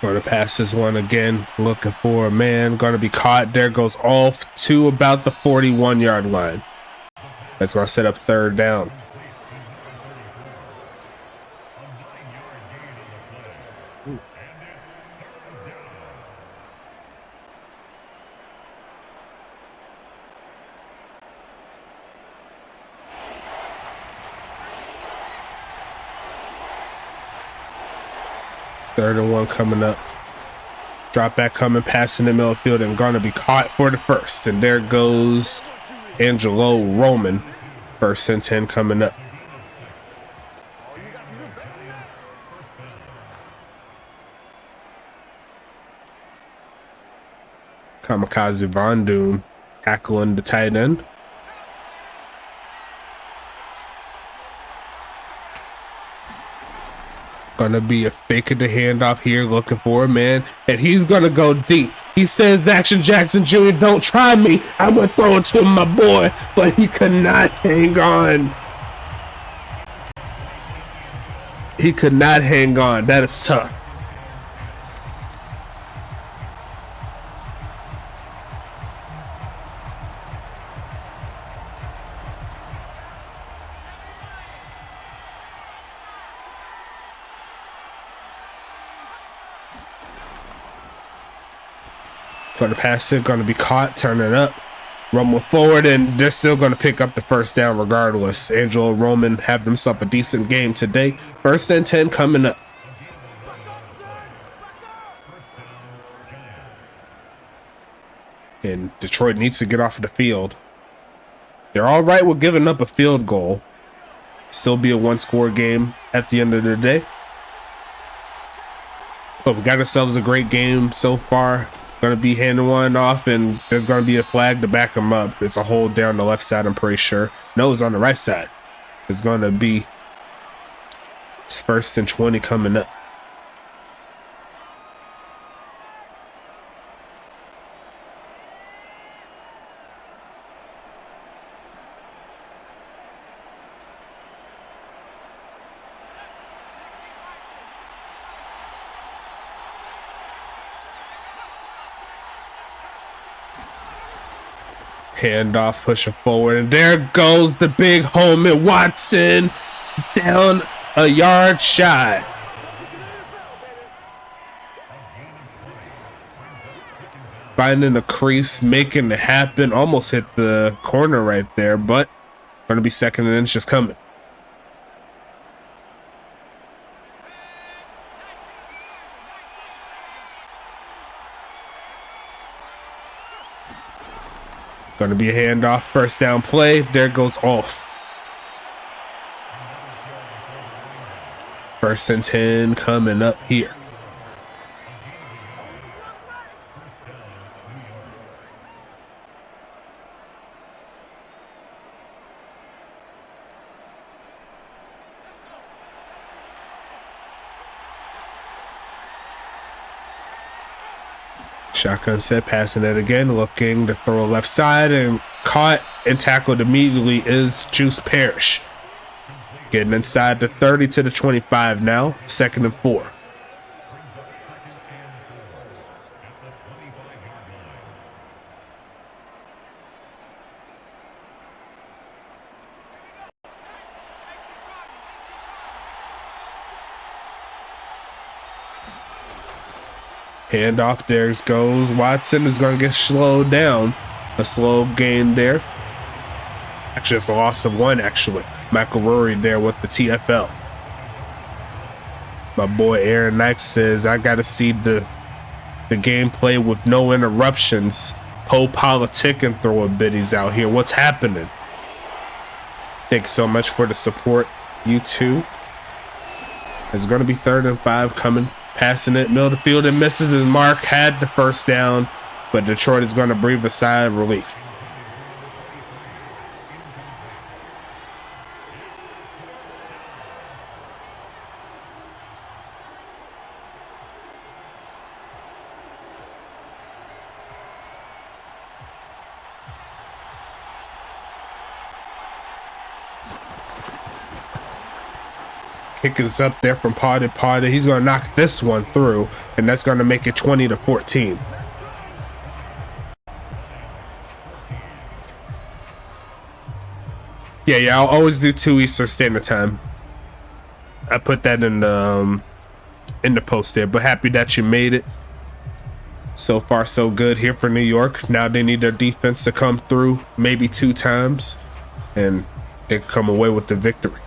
Gonna pass this one again, looking for a man, gonna be caught. There goes off to about the 41-yard line. That's gonna set up 3rd down. 3rd-and-1 coming up. Drop back coming, passing the middle field, and gonna be caught for the first. And there goes Angelo Roman. 1st and 10 coming up. Kamikaze Von Doom tackling the tight end. Gonna be a fake of the handoff here, looking for a man, and he's gonna go deep. He says, Action Jackson Jr., don't try me. I'm gonna throw it to my boy, but he could not hang on. He could not hang on. That is tough. Gonna pass it, gonna be caught, turn it up, rumble forward, and they're still gonna pick up the 1st down regardless. Angelo Roman having himself a decent game today. 1st and 10 coming up. And Detroit needs to get off of the field. They're all right with giving up a field goal. Still be a 1-score game at the end of the day. But we got ourselves a great game so far. Going to be handing one off, and there's going to be a flag to back him up. It's a hold down the left side, I'm pretty sure. No, it's on the right side. It's going to be 1st and 20 coming up. Handoff, pushing forward, and there goes the big homie Watson, down a yard shy. Finding a crease, making it happen. Almost hit the corner right there, but going to be 2nd and inches coming. Going to be a handoff, 1st down play. There goes off. 1st and 10 coming up here. Shotgun set, passing it again, looking to throw left side, and caught and tackled immediately is Juice Parrish. Getting inside the 30 to the 25 now, 2nd and 4. Handoff, there goes Watson, is going to get slowed down. A slow gain there. Actually, it's a loss of 1, actually. Michael Rory there with the TFL. My boy Aaron Knight says, I got to see the gameplay with no interruptions. Poe politic and throwing biddies out here. What's happening? Thanks so much for the support, you too. It's going to be 3rd and 5 coming. Passing it, middle of the field, and misses his mark. Had the 1st down, but Detroit is going to breathe a sigh of relief. Kick is up there from Party. He's going to knock this one through, and that's going to make it 20 to 14. Yeah, I'll always do 2 Eastern Standard Time. I put that in the post there, but happy that you made it. So far, so good here for New York. Now they need their defense to come through maybe 2 times, and they can come away with the victory.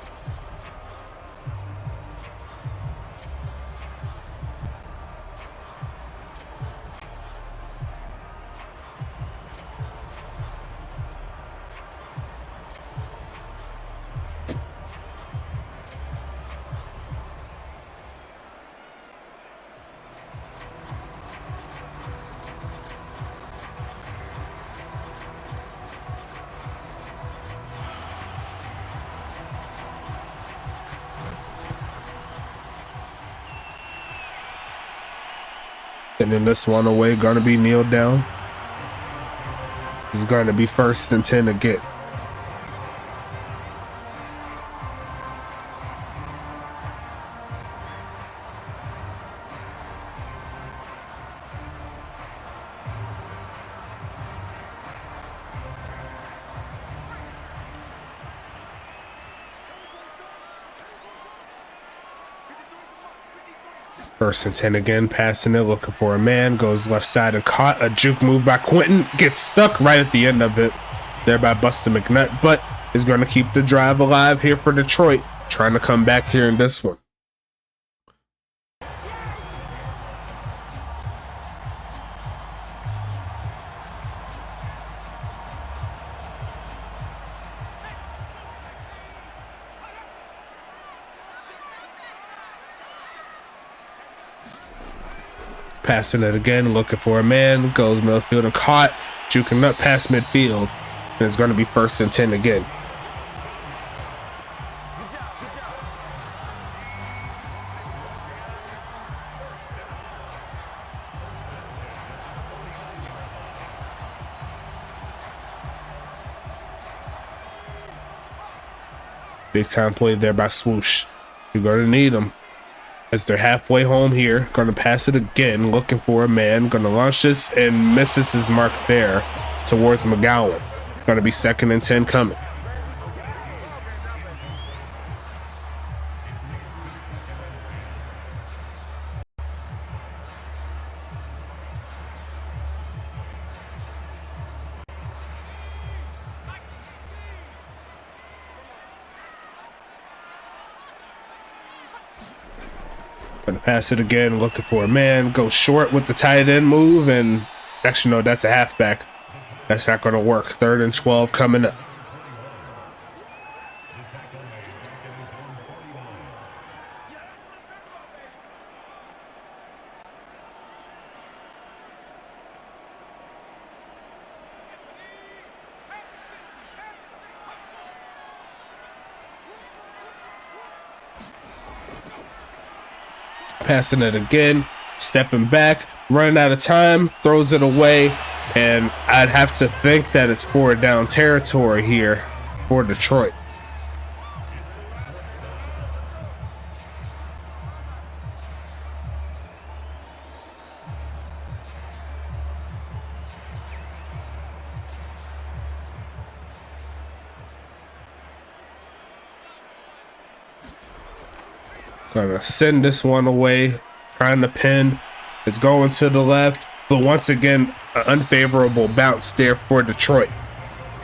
And then this one away, gonna be kneeled down. It's gonna be 1st and 10 again. First and 10 again, passing it, looking for a man, goes left side and caught. A juke move by Quentin, gets stuck right at the end of it, thereby busting McNutt, but is going to keep the drive alive here for Detroit, trying to come back here in this one. Passing it again, looking for a man, goes midfield and caught, juking up past midfield, and it's going to be 1st and 10 again. Big time play there by Swoosh. You're going to need him. As they're halfway home here, gonna pass it again, looking for a man, gonna launch this and misses his mark there towards McGowan. Gonna be 2nd and 10 coming. Gonna pass it again, looking for a man, go short with the tight end move, and actually no, that's a halfback. That's not gonna work. 3rd and 12 coming up. Passing it again, stepping back, running out of time, throws it away, and I'd have to think that it's 4th down territory here for Detroit. Gonna send this one away, trying to pin. It's going to the left, but once again, an unfavorable bounce there for Detroit.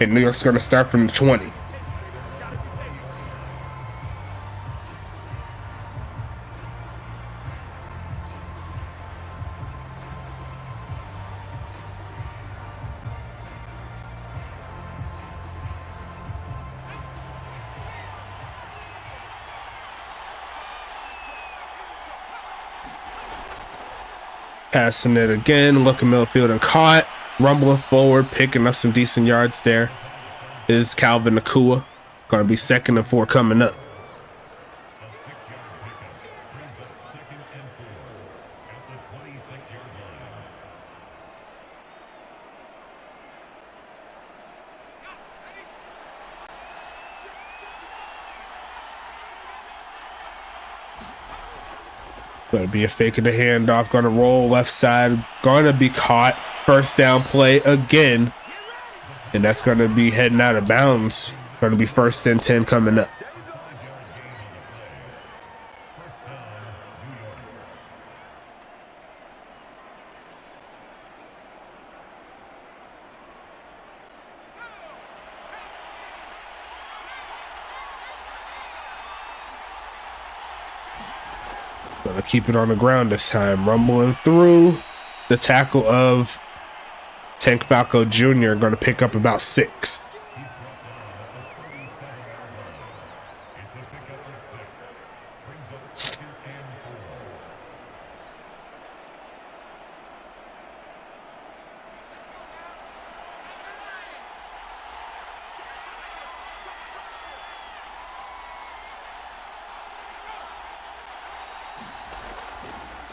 And New York's gonna start from the 20. Passing it again, looking midfield and caught, rumbling forward, picking up some decent yards there is Calvin Nakua. Gonna be 2nd and 4 coming up. Gonna be a fake of the handoff, gonna roll left side, gonna be caught. 1st down play again, and that's gonna be heading out of bounds. Gonna be 1st and 10 coming up. Gonna keep it on the ground this time, rumbling through. The tackle of Tank Falco Jr. gonna pick up about 6.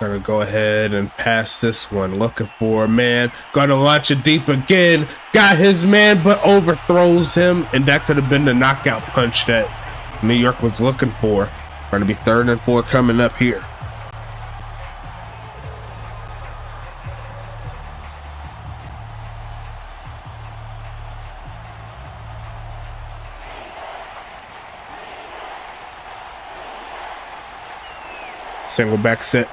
Gonna go ahead and pass this one. Looking for a man. Gonna launch it deep again. Got his man, but overthrows him. And that could have been the knockout punch that New York was looking for. Gonna be 3rd and 4 coming up here. Single back set.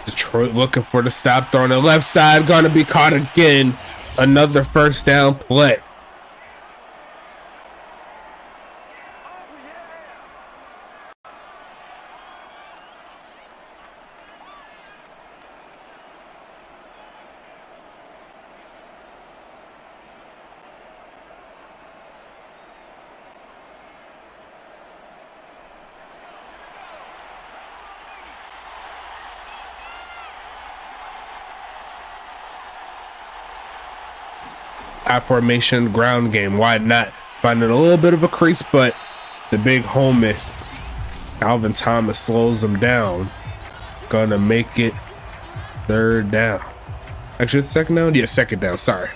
Detroit looking for the stop throw on the left side. Gonna be caught again. Another 1st down play. I formation ground game. Why not? Finding a little bit of a crease, but the big homie Alvin Thomas slows him down. Gonna make it 3rd down. Actually, it's 2nd down? Yeah, 2nd down. Sorry.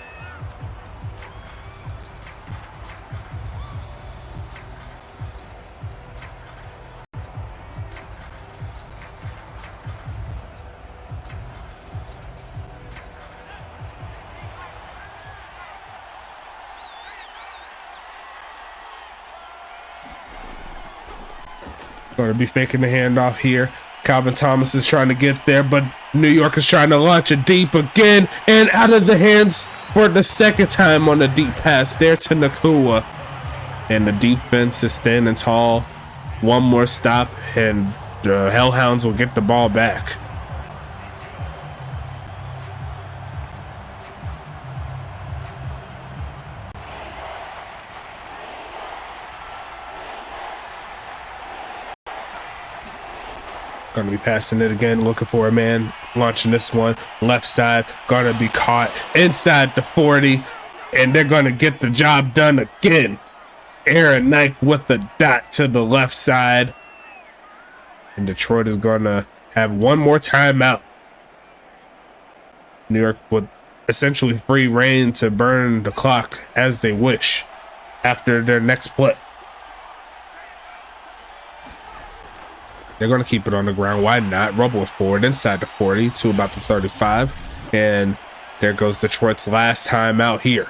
Going to be faking the handoff here. Calvin Thomas is trying to get there, but New York is trying to launch it deep again and out of the hands for the 2nd time on the deep pass there to Nakua. And the defense is standing tall. One more stop and the Hellhounds will get the ball back. Gonna be passing it again, looking for a man, launching this one, left side, gonna be caught inside the 40, and they're gonna get the job done again. Aaron Knight with the dot to the left side. And Detroit is gonna have one more timeout. New York with essentially free reign to burn the clock as they wish after their next play. They're going to keep it on the ground. Why not? Rumble it forward inside the 40 to about the 35. And there goes Detroit's last time out here.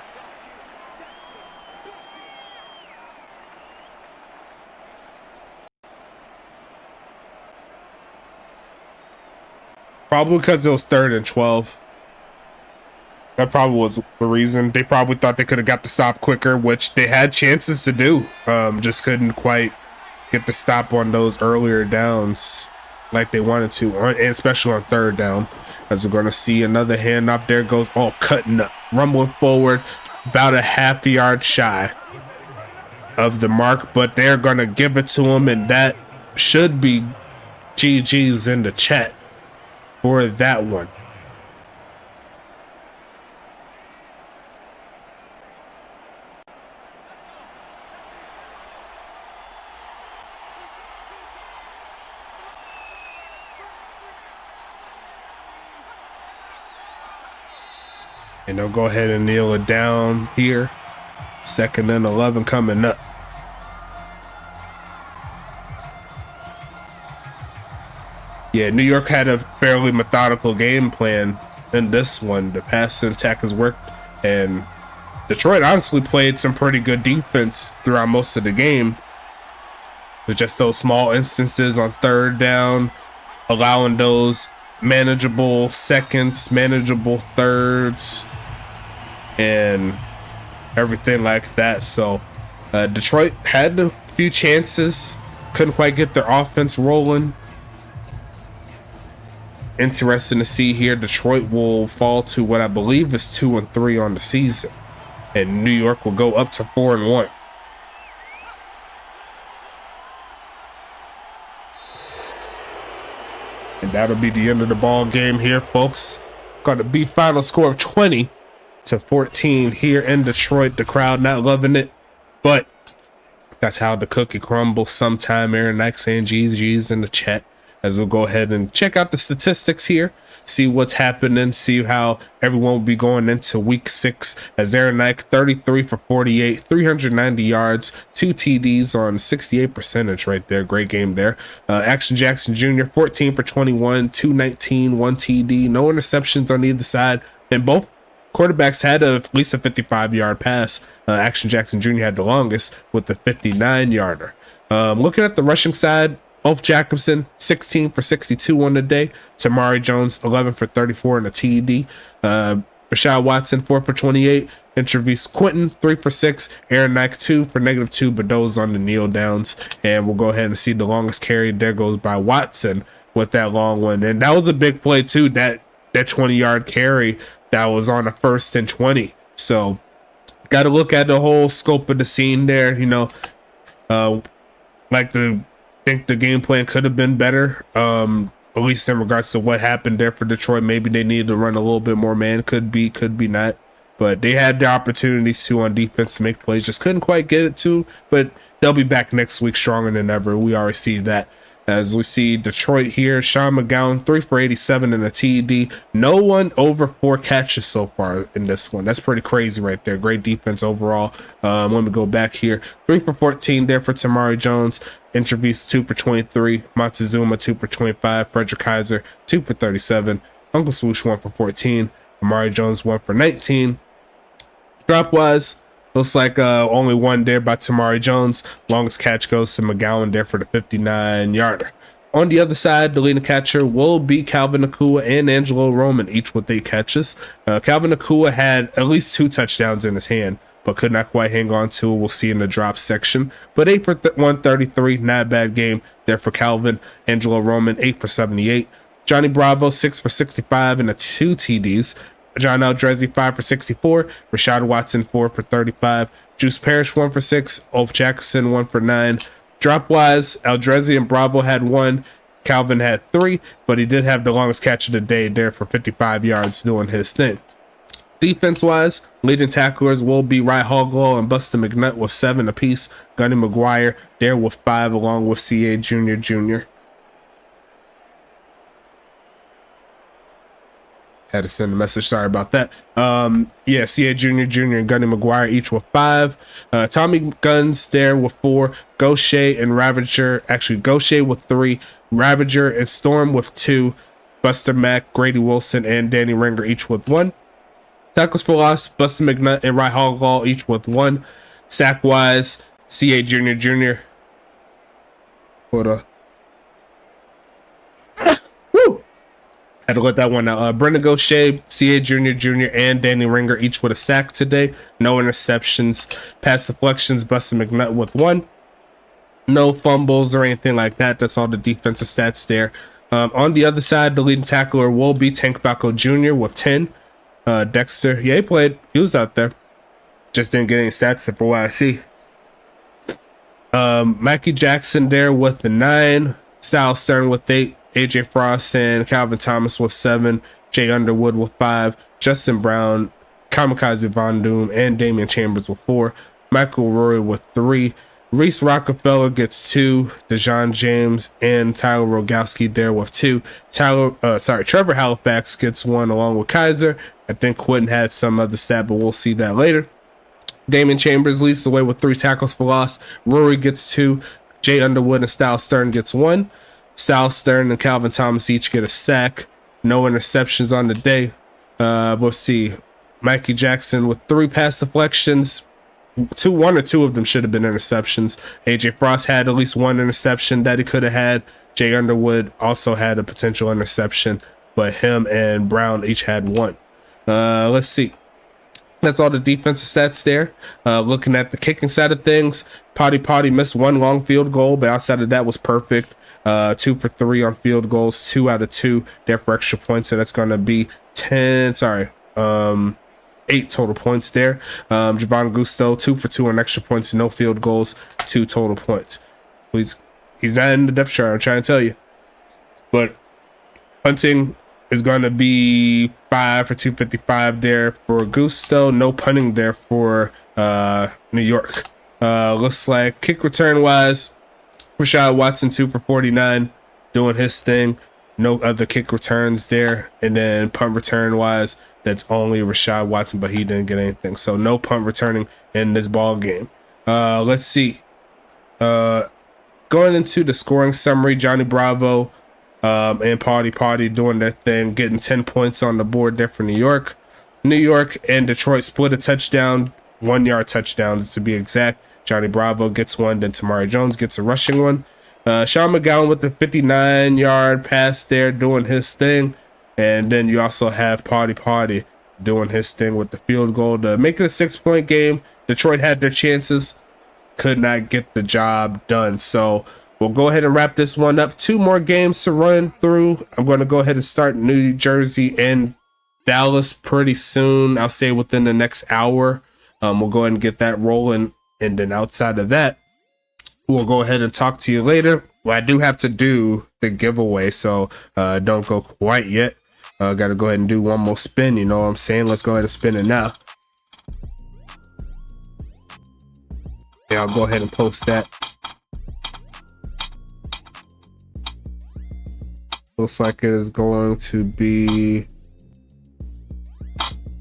Probably because it was 3rd and 12. That probably was the reason. They probably thought they could have got the stop quicker, which they had chances to do. Just couldn't quite get the stop on those earlier downs like they wanted to, and especially on 3rd down, as we're going to see another handoff. There goes off, cutting up, rumbling forward, about a half yard shy of the mark, but they're going to give it to him, and that should be GG's in the chat for that one. And they'll go ahead and kneel it down here. 2nd and 11 coming up. Yeah, New York had a fairly methodical game plan in this one. The pass and attack has worked, and Detroit honestly played some pretty good defense throughout most of the game. With just those small instances on 3rd down, allowing those manageable seconds, manageable thirds, and everything like that. So Detroit had a few chances, couldn't quite get their offense rolling. Interesting to see here. Detroit will fall to what I believe is 2-3 on the season, and New York will go up to 4-1. And that'll be the end of the ball game here, folks. Got to be final score of 20-14 here in Detroit. The crowd not loving it, but that's how the cookie crumbles sometime. Aaron Knight saying GG's in the chat. as we'll go ahead and check out the statistics here, see what's happening, see how everyone will be going into week 6. As Aaron Nike, 33 for 48, 390 yards, 2 TDs on 68% right there. Great game there. Action Jackson Jr., 14 for 21, 219, 1 TD, no interceptions on either side, and both quarterbacks had at least a 55-yard pass. Action Jackson Jr. had the longest with a 59-yarder. Looking at the rushing side, Ulf Jacobson, 16 for 62 on the day. Tamari Jones, 11 for 34 and a TD. Rashad Watson, 4 for 28. And Travis Quentin, 3 for 6. Aaron Nike, 2 for -2, but those on the kneel downs. And we'll go ahead and see the longest carry. There goes by Watson with that long one. And that was a big play, too, that 20-yard carry that was on a 1st and 20. So, got to look at the whole scope of the scene there, you know. Think the game plan could have been better, at least in regards to what happened there for Detroit. Maybe they needed to run a little bit more man. Could be not. But they had the opportunities to on defense to make plays, just couldn't quite get it to. But they'll be back next week stronger than ever. We already see that. As we see Detroit here, Sean McGowan, 3 for 87 and a TD. No one over 4 catches so far in this one. That's pretty crazy right there. Great defense overall. Let me go back here. 3 for 14 there for Tamari Jones. Intravis, 2 for 23. Montezuma, 2 for 25. Frederick Kaiser, 2 for 37. Uncle Swoosh, 1 for 14. Amari Jones, 1 for 19. Drop-wise, looks like only one there by Tamari Jones. Longest catch goes to McGowan there for the 59-yarder. On the other side, the leading catcher will be Calvin Nakua and Angelo Roman, each with 8 catches. Calvin Nakua had at least 2 touchdowns in his hand, but could not quite hang on to it. We'll see in the drop section. But 8 for 133, not a bad game there for Calvin. Angelo Roman, 8 for 78. Johnny Bravo, 6 for 65 and 2 TDs. John Eldrezi, 5 for 64. Rashad Watson, 4 for 35. Juice Parrish, 1 for 6. Ulf Jackson, 1 for 9. Drop-wise, Eldrezi and Bravo had 1. Calvin had 3, but he did have the longest catch of the day there for 55 yards doing his thing. Defense-wise, leading tacklers will be Wright Hoglow and Buster McNutt with 7 apiece. Gunny McGuire there with 5, along with C.A. Jr. Had to send a message. Sorry about that. C.A. Jr. and Gunny McGuire each with 5. Tommy Guns there with 4. Gaucher and Ravager. Actually, Gaucher with 3. Ravager and Storm with 2. Buster Mack, Grady Wilson, and Danny Ringer each with 1. Tackles for loss, Buster McNutt and Wright Hoglow each with 1. Sack-wise, C.A. Jr. Hold on. Had to let that one out. Brendan Gaucher, C.A. Jr., and Danny Ringer each with a sack today. No interceptions. Pass deflections, Buster McNutt with 1. No fumbles or anything like that. That's all the defensive stats there. On the other side, the leading tackler will be Tank Falco Jr. with 10. Dexter, yeah, he played. He was out there. Just didn't get any stats for what I see. Mackie Jackson there with the 9. Styles Stern with 8. AJ Frost and Calvin Thomas with 7. Jay Underwood with 5. Justin Brown, Kamikaze Von Doom, and Damian Chambers with 4. Michael Rory with 3. Reese Rockefeller gets 2. DeJohn James and Tyler Rogowski there with 2. Trevor Halifax gets 1 along with Kaiser. I think Quentin had some other stat, but we'll see that later. Damian Chambers leads the way with 3 tackles for loss. Rory gets 2. Jay Underwood and Styles Stern gets 1. Styles Stern and Calvin Thomas each get a sack. No interceptions on the day. We'll see. Mikey Jackson with 3 pass deflections. 1 or 2 of them should have been interceptions. AJ Frost had at least 1 interception that he could have had. Jay Underwood also had a potential interception, but him and Brown each had 1. Let's see. That's all the defensive stats there. Looking at the kicking side of things, Potty missed 1 long field goal, but outside of that was perfect. 2 for 3 on field goals, 2 out of 2 there for extra points. So that's going to be 8 total points there. Javon Gusto, 2 for 2 on extra points, no field goals, 2 total points. He's not in the depth chart, I'm trying to tell you. But punting is going to be 5 for 255 there for Gusto. No punting there for New York. Looks like kick return wise, Rashad Watson, 2 for 49. doing his thing. No other kick returns there. And then punt return wise, that's only Rashad Watson, but he didn't get anything. So no punt returning in this ball game. Let's see. Going into the scoring summary, Johnny Bravo and Party doing their thing, getting 10 points on the board there for New York. New York and Detroit split a touchdown, 1 yard touchdowns to be exact. Johnny Bravo gets one, then Tamari Jones gets a rushing one. Sean McGowan with the 59-yard pass there, doing his thing. And then you also have Party doing his thing with the field goal to make it a 6-point game. Detroit had their chances, could not get the job done. So we'll go ahead and wrap this one up. 2 more games to run through. I'm going to go ahead and start New Jersey and Dallas pretty soon. I'll say within the next hour. We'll go ahead and get that rolling. And then outside of that, we'll go ahead and talk to you later. Well, I do have to do the giveaway, so don't go quite yet. Got to go ahead and do one more spin, you know what I'm saying? Let's go ahead and spin it now. Yeah, I'll go ahead and post that. Looks like it is going to be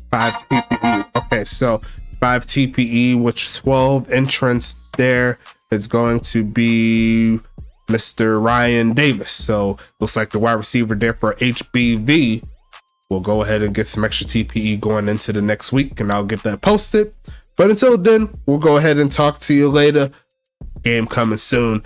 5 TPE. Okay, so 5 TPE, which 12 entrants there. It's going to be Mr. Ryan Davis. So looks like the wide receiver there for HBV. We'll go ahead and get some extra TPE going into the next week, and I'll get that posted. But until then, we'll go ahead and talk to you later. Game coming soon.